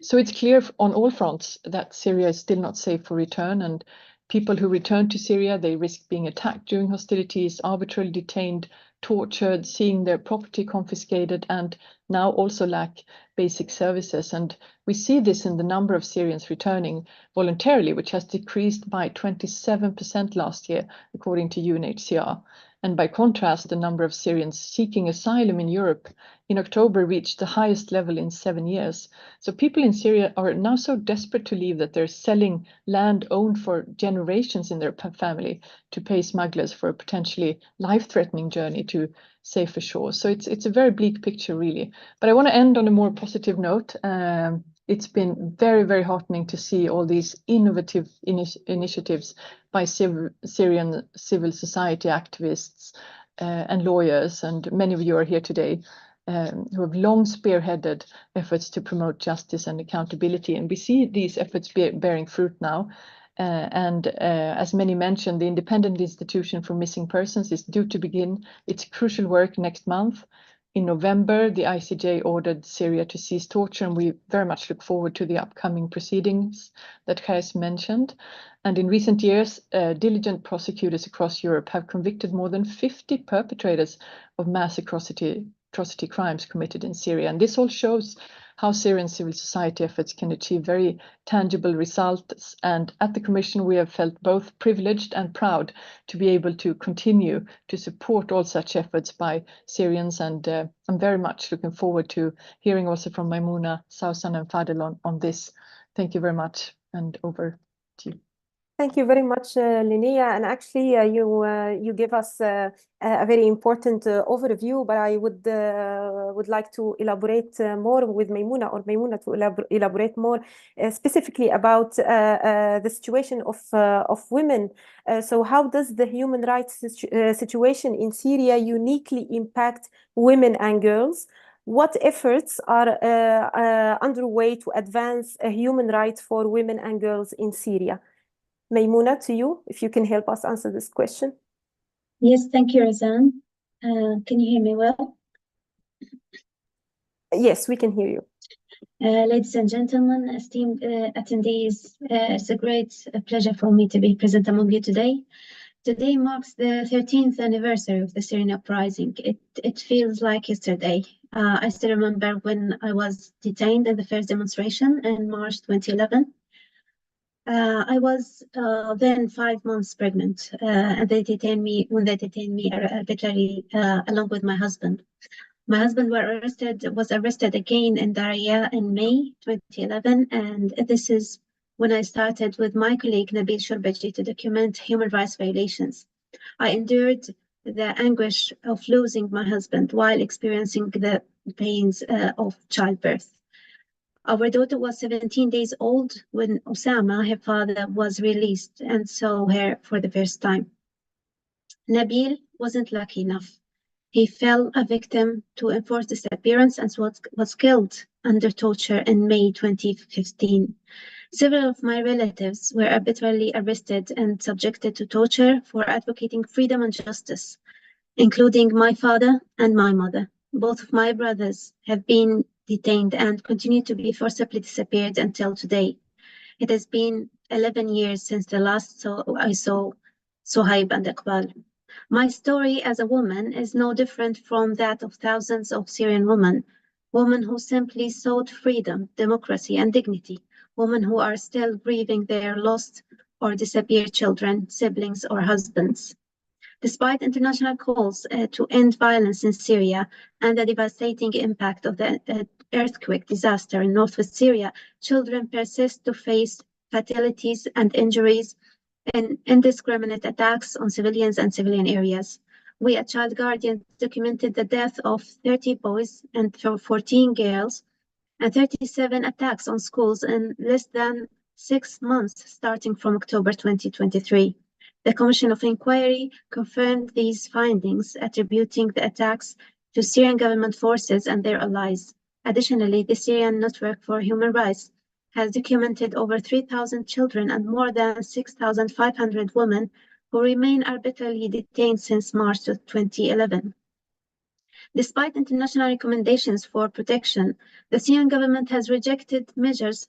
Speaker 9: So it's clear on all fronts that Syria is still not safe for return, and people who return to Syria, they risk being attacked during hostilities, arbitrarily detained, tortured, seeing their property confiscated, and now also lack basic services. And we see this in the number of Syrians returning voluntarily, which has decreased by 27% last year, according to UNHCR. And by contrast, the number of Syrians seeking asylum in Europe in October reached the highest level in 7 years. So people in Syria are now so desperate to leave that they're selling land owned for generations in their family to pay smugglers for a potentially life-threatening journey to safer shores. So it's a very bleak picture, really. But I want to end on a more positive note. It's been very, very heartening to see all these innovative initiatives by Syrian civil society activists and lawyers, and many of you are here today, who have long spearheaded efforts to promote justice and accountability. And we see these efforts bearing fruit now. As many mentioned, the Independent Institution for Missing Persons is due to begin its crucial work next month. In November, the ICJ ordered Syria to cease torture, and we very much look forward to the upcoming proceedings that Kais mentioned. And in recent years, diligent prosecutors across Europe have convicted more than 50 perpetrators of mass atrocity crimes committed in Syria. And this all shows how Syrian civil society efforts can achieve very tangible results. And at the Commission, we have felt both privileged and proud to be able to continue to support all such efforts by Syrians. And I'm very much looking forward to hearing also from Maimouna, Sausan, and Fadel on this. Thank you very much, and over to you.
Speaker 2: Thank you very much, Linnea. And actually, you give us a very important overview, but I would like to elaborate more with Maimouna, or Maimouna to elaborate more specifically about the situation of women. So how does the human rights situation in Syria uniquely impact women and girls? What efforts are underway to advance human rights for women and girls in Syria? Maimouna, to you, if you can help us answer this question.
Speaker 10: Yes, thank you, Razan. Can you hear me well?
Speaker 2: Yes, we can hear you.
Speaker 10: Ladies and gentlemen, esteemed attendees, it's a great pleasure for me to be present among you today. Today marks the 13th anniversary of the Syrian uprising. It feels like yesterday. I still remember when I was detained in the first demonstration in March 2011. I was then 5 months pregnant, and they detained me arbitrarily along with my husband. My husband was arrested again in Daria in May 2011, and this is when I started with my colleague Nabil Shorbaji to document human rights violations. I endured the anguish of losing my husband while experiencing the pains of childbirth. Our daughter was 17 days old when Osama, her father, was released and saw her for the first time. Nabil wasn't lucky enough. He fell a victim to enforced disappearance and was killed under torture in May 2015. Several of my relatives were arbitrarily arrested and subjected to torture for advocating freedom and justice, including my father and my mother. Both of my brothers have been detained and continue to be forcibly disappeared until today. It has been 11 years since the last I saw Sohaib and Iqbal. My story as a woman is no different from that of thousands of Syrian women who simply sought freedom, democracy, and dignity, women who are still grieving their lost or disappeared children, siblings, or husbands. Despite international calls to end violence in Syria and the devastating impact of the earthquake disaster in northwest Syria, children persist to face fatalities, and injuries in indiscriminate attacks on civilians and civilian areas. We at Child Guardian documented the death of 30 boys and 14 girls and 37 attacks on schools in less than 6 months, starting from October 2023. The Commission of Inquiry confirmed these findings, attributing the attacks to Syrian government forces and their allies. Additionally, the Syrian Network for Human Rights has documented over 3,000 children and more than 6,500 women who remain arbitrarily detained since March of 2011. Despite international recommendations for protection, the Syrian government has rejected measures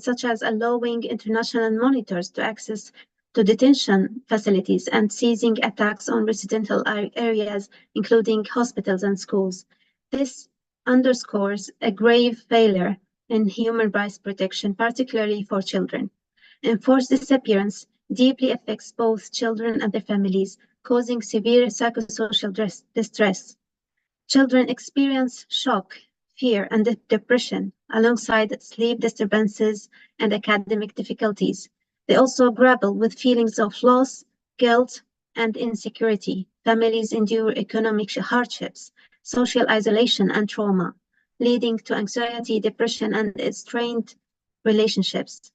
Speaker 10: such as allowing international monitors to access to detention facilities and seizing attacks on residential areas, including hospitals and schools. This underscores a grave failure in human rights protection, particularly for children. Enforced disappearance deeply affects both children and their families, causing severe psychosocial distress. Children experience shock, fear, and depression alongside sleep disturbances and academic difficulties. They also grapple with feelings of loss, guilt, and insecurity. Families endure economic hardships, social isolation, and trauma, leading to anxiety, depression, and strained relationships.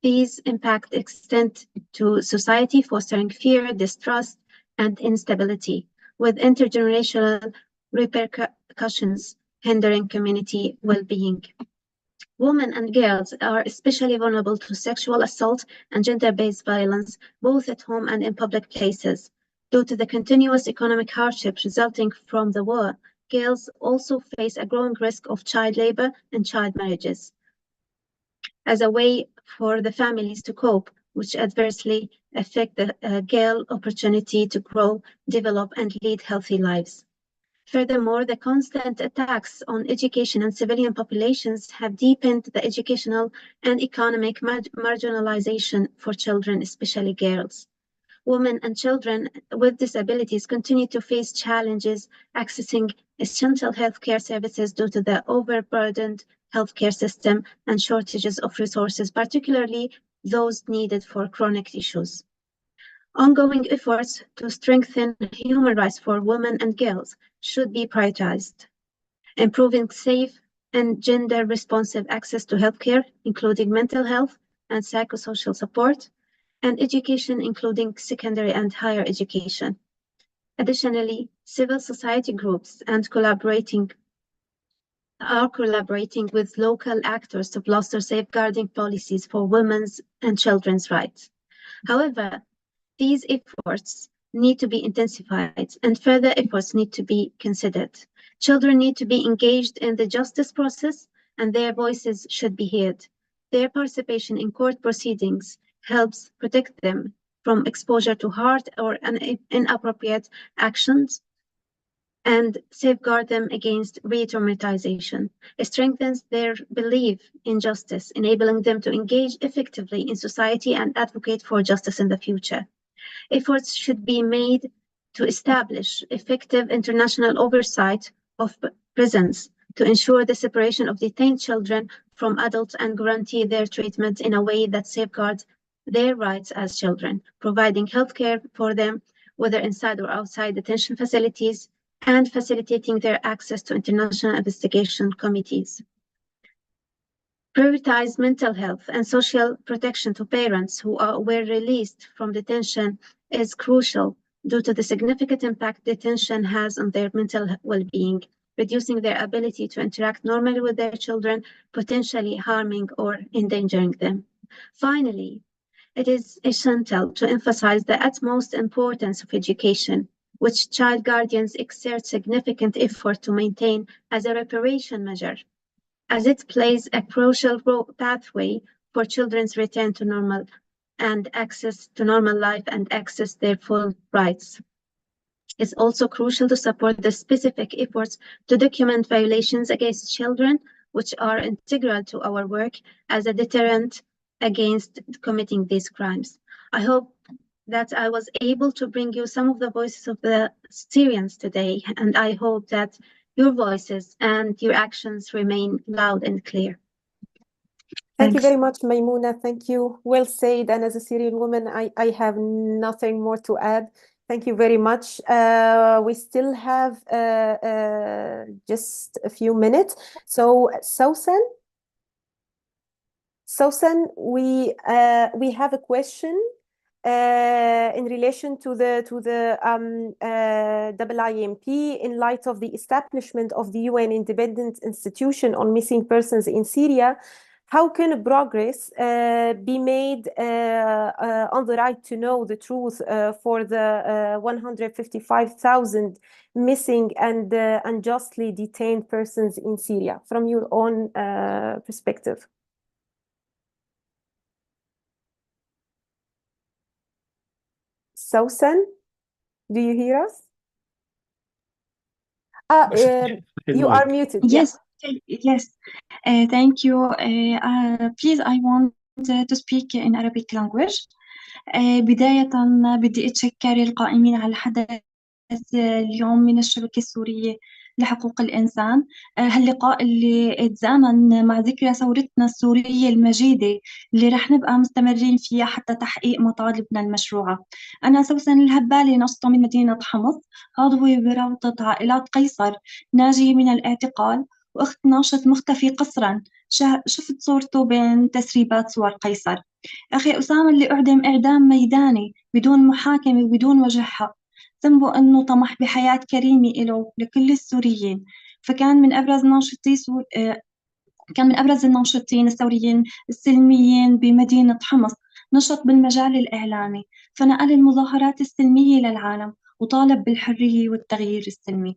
Speaker 10: These impacts extend to society, fostering fear, distrust, and instability, with intergenerational repercussions hindering community well-being. Women and girls are especially vulnerable to sexual assault and gender-based violence, both at home and in public places. Due to the continuous economic hardships resulting from the war, girls also face a growing risk of child labor and child marriages as a way for the families to cope, which adversely affect the girl opportunity to grow, develop, and lead healthy lives. Furthermore, the constant attacks on education and civilian populations have deepened the educational and economic marginalization for children, especially girls. Women and children with disabilities continue to face challenges accessing essential healthcare services due to the overburdened healthcare system and shortages of resources, particularly those needed for chronic issues. Ongoing efforts to strengthen human rights for women and girls should be prioritized. Improving safe and gender-responsive access to healthcare, including mental health and psychosocial support, and education, including secondary and higher education. Additionally, civil society groups are collaborating with local actors to foster safeguarding policies for women's and children's rights. However, these efforts need to be intensified and further efforts need to be considered. Children need to be engaged in the justice process and their voices should be heard. Their participation in court proceedings helps protect them from exposure to hard or inappropriate actions and safeguard them against re-traumatization. It strengthens their belief in justice, enabling them to engage effectively in society and advocate for justice in the future. Efforts should be made to establish effective international oversight of prisons to ensure the separation of detained children from adults and guarantee their treatment in a way that safeguards their rights as children, providing healthcare for them, whether inside or outside detention facilities, and facilitating their access to international investigation committees. Prioritize mental health and social protection to parents who were released from detention is crucial due to the significant impact detention has on their mental well-being, reducing their ability to interact normally with their children, potentially harming or endangering them. Finally, it is essential to emphasize the utmost importance of education, which child guardians exert significant effort to maintain as a reparation measure, as it plays a crucial pathway for children's return to normal and access to normal life and access their full rights. It's also crucial to support the specific efforts to document violations against children, which are integral to our work as a deterrent against committing these crimes. I hope that I was able to bring you some of the voices of the Syrians today, and I hope that your voices and your actions remain loud and clear.
Speaker 2: Thank you
Speaker 10: Thanks.
Speaker 2: very much, Maimouna. Thank you. Well said. And as a Syrian woman, I have nothing more to add. Thank you very much. We still have just a few minutes. So, Sausan, we have a question in relation to the IIMP in light of the establishment of the UN independent institution on missing persons in Syria. How can progress be made on the right to know the truth for the 155,000 missing and unjustly detained persons in Syria, from your own perspective? Sausan, do you hear us? You are muted.
Speaker 11: Yes, yes. Thank you. Please, I want to speak in Arabic language. بداية بدي أتشكر القائمين على الحدث اليوم من الشبكة السورية لحقوق الإنسان. هاللقاء اللي اتزامن مع ذكرى ثورتنا السورية المجيدة اللي رح نبقى مستمرين فيها حتى تحقيق مطالبنا المشروعة. أنا سوسن الهبالي، نشطة من مدينة حمص، عضوة برابطة عائلات قيصر، ناجية من الاعتقال، وأخت ناشط مختفي قسرا. شفت صورته بين تسريبات صور قيصر. أخي أسامة اللي أعدم إعدام ميداني بدون محاكمة وبدون وجه حق، ذنبه أنه طمح بحياة كريمة إله لكل السوريين. فكان من أبرز كان من أبرز الناشطين الثوريين السلميين بمدينة حمص. نشط بالمجال الإعلامي، فنقل المظاهرات السلمية للعالم وطالب بالحرية والتغيير السلمي.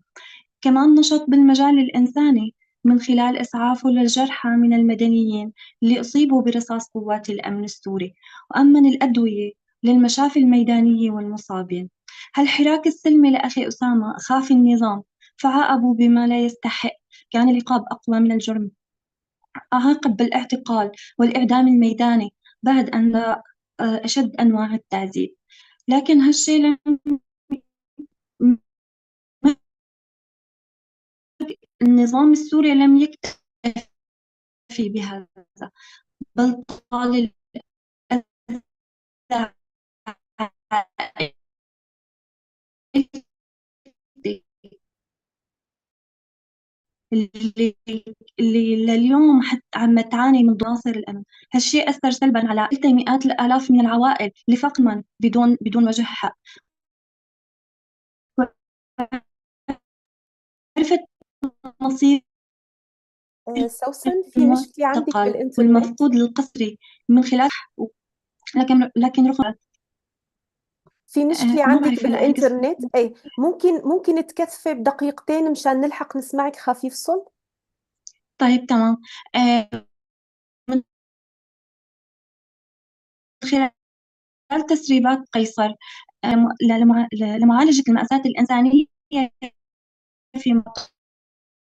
Speaker 11: كمان نشط بالمجال الإنساني من خلال إسعافه للجرحى من المدنيين اللي أصيبوا برصاص قوات الأمن السوري، وأمن الأدوية للمشافي الميدانية والمصابين. هالحراك السلمي لأخي أسامة خاف النظام فعاقبوا بما لا يستحق، كان العقاب أقوى من الجرم. أعاقب بالاعتقال والإعدام الميداني بعد أن لا أشد أنواع التعذيب. لكن هالشيء النظام السوري لم يكتفي بهذا، بل طال اللي لليوم حتى عم تعاني من عناصر الأمن. هالشيء أثر سلبا على مئات الآلاف من العوائل اللي فقدوا بدون وجه حق. عرفت مصير
Speaker 2: سوسن، في مشكلة عندك بالإنترنت
Speaker 11: والمفقود للقسري من خلال، لكن رغم
Speaker 2: في مشكلة عندك بالإنترنت. أي ممكن تكثفي بدقيقتين مشان نلحق نسمعك خفيف صوت.
Speaker 11: طيب تمام. من خلال تسريبات قيصر لمعالجة المأساة الإنسانية في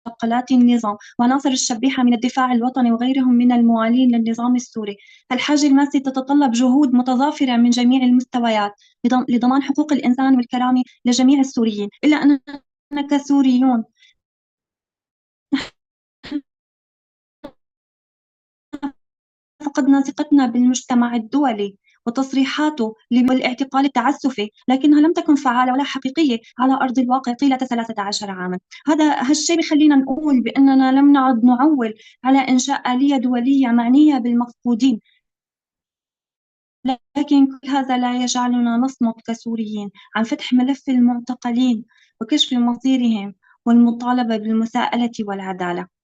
Speaker 11: معتقلات النظام وعناصر الشبيحة من الدفاع الوطني وغيرهم من الموالين للنظام السوري. الحاجة الماسة تتطلب جهود متضافرة من جميع المستويات لضمان حقوق الإنسان والكرامة لجميع السوريين. إلا أننا كسوريون فقدنا ثقتنا بالمجتمع الدولي وتصريحاته للاعتقال التعسفي، لكنها لم تكن فعالة ولا حقيقية على أرض الواقع طيلة 13 عاما. هالشيء بخلينا نقول بأننا لم نعد نعول على إنشاء آلية دولية معنية بالمفقودين، لكن كل هذا لا يجعلنا نصمت كسوريين عن فتح ملف المعتقلين وكشف مصيرهم والمطالبة بالمساءلة والعدالة.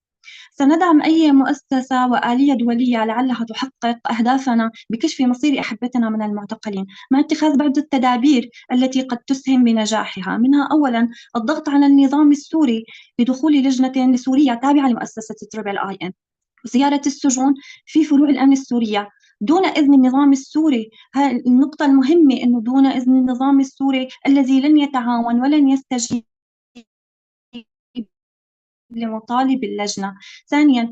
Speaker 11: سندعم أي مؤسسة وآلية دولية لعلها تحقق أهدافنا بكشف مصير أحبتنا من المعتقلين، مع اتخاذ بعض التدابير التي قد تسهم بنجاحها. منها أولاً الضغط على النظام السوري بدخول لجنة سورية تابعة لمؤسسة IIIM وزيارة السجون في فروع الأمن السورية دون إذن النظام السوري. النقطة المهمة أنه دون إذن النظام السوري الذي لن يتعاون ولن يستجيب لمطالب اللجنة. ثانياً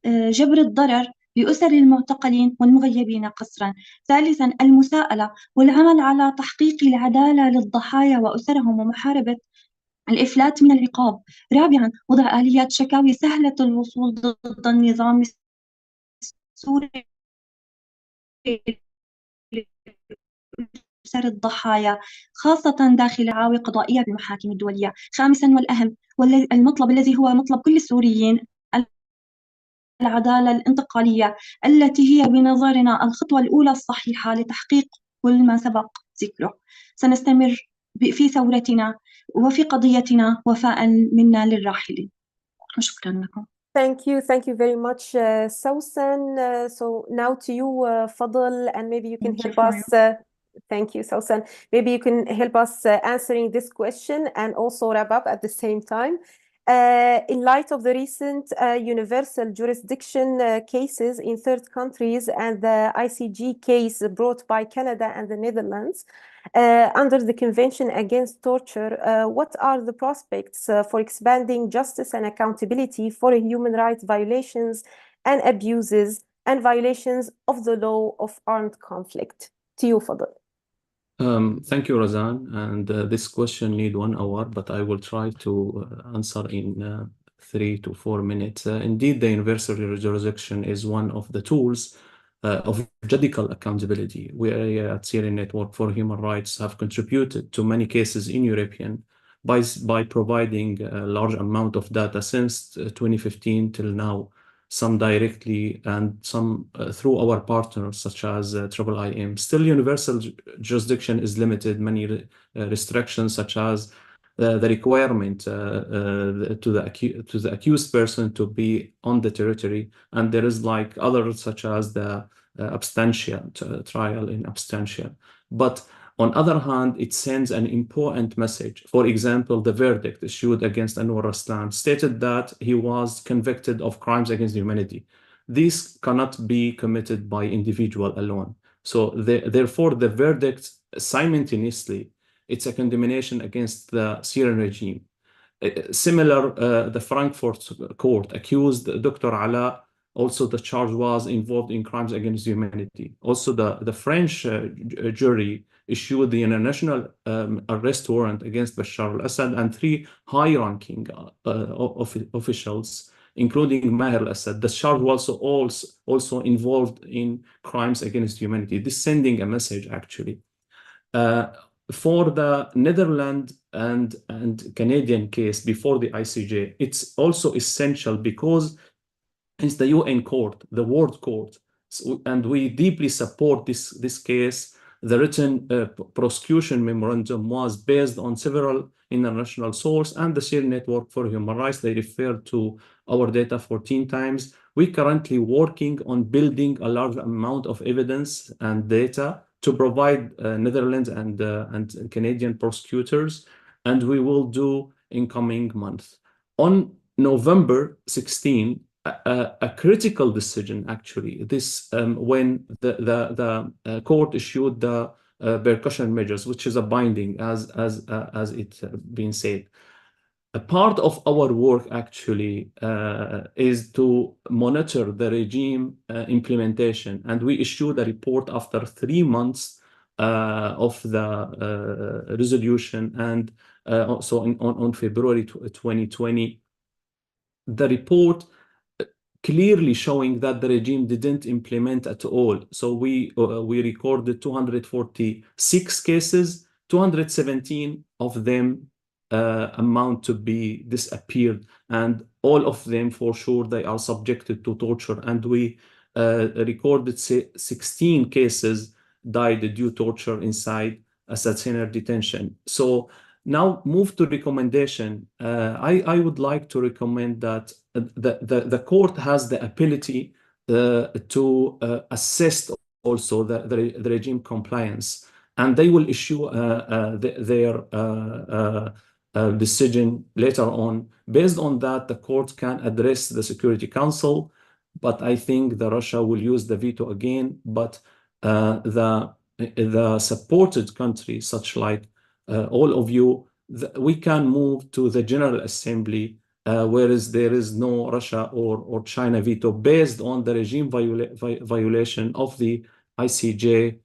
Speaker 11: جبر الضرر لأسر المعتقلين والمغيبين قسراً. ثالثاً المساءلة والعمل على تحقيق العدالة للضحايا وأسرهم ومحاربة الإفلات من العقاب. رابعاً وضع آليات شكاوي سهلة الوصول ضد النظام سوريا أسر الضحايا خاصة داخل العاوي قضائية بالمحاكم الدولية. خامسا والأهم والمطلب الذي هو مطلب كل السوريين، العدالة الانتقالية التي هي بنظرنا الخطوة الأولى الصحيحة لتحقيق كل ما سبق ذكره. سنستمر في ثورتنا وفي قضيتنا وفاء منا للراحلين. وشكرا لكم.
Speaker 2: Thank you very much, Sausan. So now to you, Fadl, and maybe you can help us. Thank you, Sausan. Maybe you can help us answering this question and also wrap up at the same time. In light of the recent universal jurisdiction cases in third countries and the ICJ case brought by Canada and the Netherlands under the Convention Against Torture, what are the prospects for expanding justice and accountability for human rights violations and abuses and violations of the law of armed conflict? To you, Fadl.
Speaker 1: Thank you, Razan. And this question need 1 hour, but I will try to answer in 3 to 4 minutes. Indeed, the universal jurisdiction is one of the tools of judicial accountability. We at Syrian Network for Human Rights have contributed to many cases in European by providing a large amount of data since 2015 till now, some directly and some through our partners such as IIIM. Still, universal jurisdiction is limited. Many restrictions such as the requirement to the accused person to be on the territory, and there is like others such as the abstention trial in abstention. But on other hand, it sends an important message. For example, the verdict issued against Anwar Raslan stated that he was convicted of crimes against humanity. These cannot be committed by individual alone. So therefore, the verdict simultaneously, it's a condemnation against the Syrian regime. Similar, the Frankfurt court accused Dr. Ala. Also, the charge was involved in crimes against humanity. Also, the French jury issued the international arrest warrant against Bashar al-Assad and 3 high-ranking officials, including Maher al-Assad. The charge was also involved in crimes against humanity. This is sending a message, actually. For the Netherlands and Canadian case before the ICJ, it's also essential because it's the UN court, the world court, and we deeply support this case. The written prosecution memorandum was based on several international sources and the Syrian Network for Human Rights. They referred to our data 14 times. We're currently working on building a large amount of evidence and data to provide Netherlands and Canadian prosecutors, and we will do in coming months. On November 16, a critical decision, actually, this when the court issued the percussion measures, which is a binding, as it's been said. A part of our work actually is to monitor the regime implementation, and we issued a report after 3 months of the resolution, and so on February 2020, the report clearly showing that the regime didn't implement at all. So we recorded 246 cases, 217 of them amount to be disappeared, and all of them for sure they are subjected to torture, and we recorded 16 cases died due to torture inside Assad Center detention. So now move to recommendation. I would like to recommend that the court has the ability to assess also the regime compliance, and they will issue their decision later on. Based on that, the court can address the Security Council, but I think the Russia will use the veto again. But the supported countries, such like all of you, we can move to the General Assembly, whereas there is no Russia or China veto based on the regime violation of the ICJ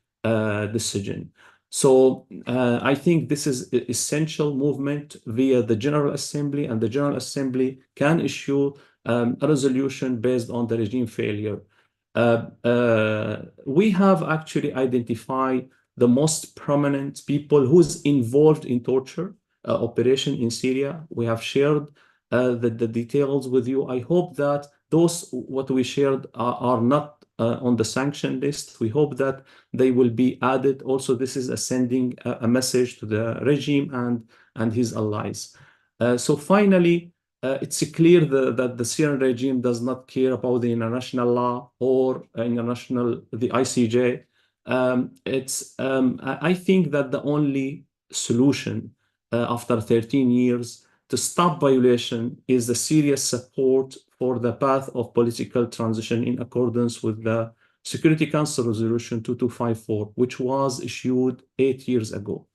Speaker 1: decision. So I think this is essential movement via the General Assembly, and the General Assembly can issue a resolution based on the regime failure. We have actually identified the most prominent people who's involved in torture operation in Syria. We have shared the details with you. I hope that those what we shared are not on the sanction list. We hope that they will be added. Also, this is sending a message to the regime and his allies. So finally, it's clear that the Syrian regime does not care about the international law or the ICJ. I think that the only solution after 13 years to stop violation is the serious support for the path of political transition in accordance with the Security Council Resolution 2254, which was issued 8 years ago.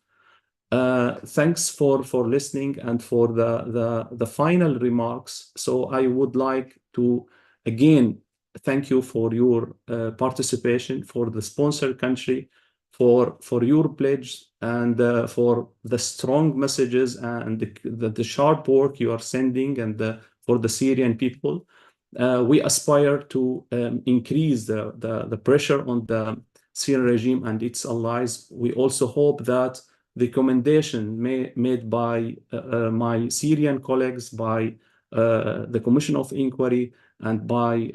Speaker 1: Thanks for listening and for the final remarks. So I would like to again thank you for your participation, for the sponsor country, for your pledge, and for the strong messages and the sharp work you are sending, and for the Syrian people. We aspire to increase the pressure on the Syrian regime and its allies. We also hope that the recommendation made by my Syrian colleagues, by the Commission of Inquiry, and by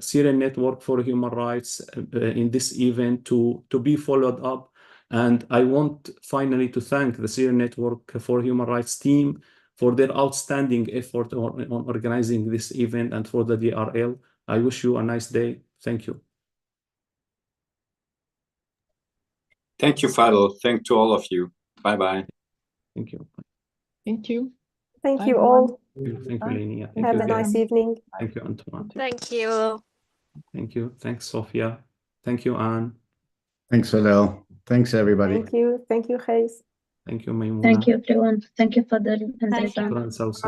Speaker 1: Syrian Network for Human Rights in this event to be followed up. And I want finally to thank the Syrian Network for Human Rights team for their outstanding effort on organizing this event, and for the DRL. I wish you a nice day. Thank you.
Speaker 5: Thank you, Fadel. Thank to all of you. Bye-bye.
Speaker 1: Thank you.
Speaker 9: Thank you.
Speaker 2: Thank
Speaker 9: Bye,
Speaker 2: you
Speaker 9: everyone.
Speaker 2: all.
Speaker 1: Thank you, Linia. Thank
Speaker 2: Have
Speaker 1: you,
Speaker 2: a
Speaker 1: Gail.
Speaker 2: nice evening.
Speaker 1: Thank you, Antoine.
Speaker 6: Thank you.
Speaker 1: Thank you. Thanks, Sophia. Thank you, Anne.
Speaker 7: Thanks, Fadel. Thanks, everybody.
Speaker 2: Thank you. Thank you, Khais.
Speaker 1: Thank you, Maimouna.
Speaker 10: Thank you, everyone. Thank you, Fadel and
Speaker 6: Thank you.
Speaker 10: Razan.
Speaker 1: شكراً، سوسن.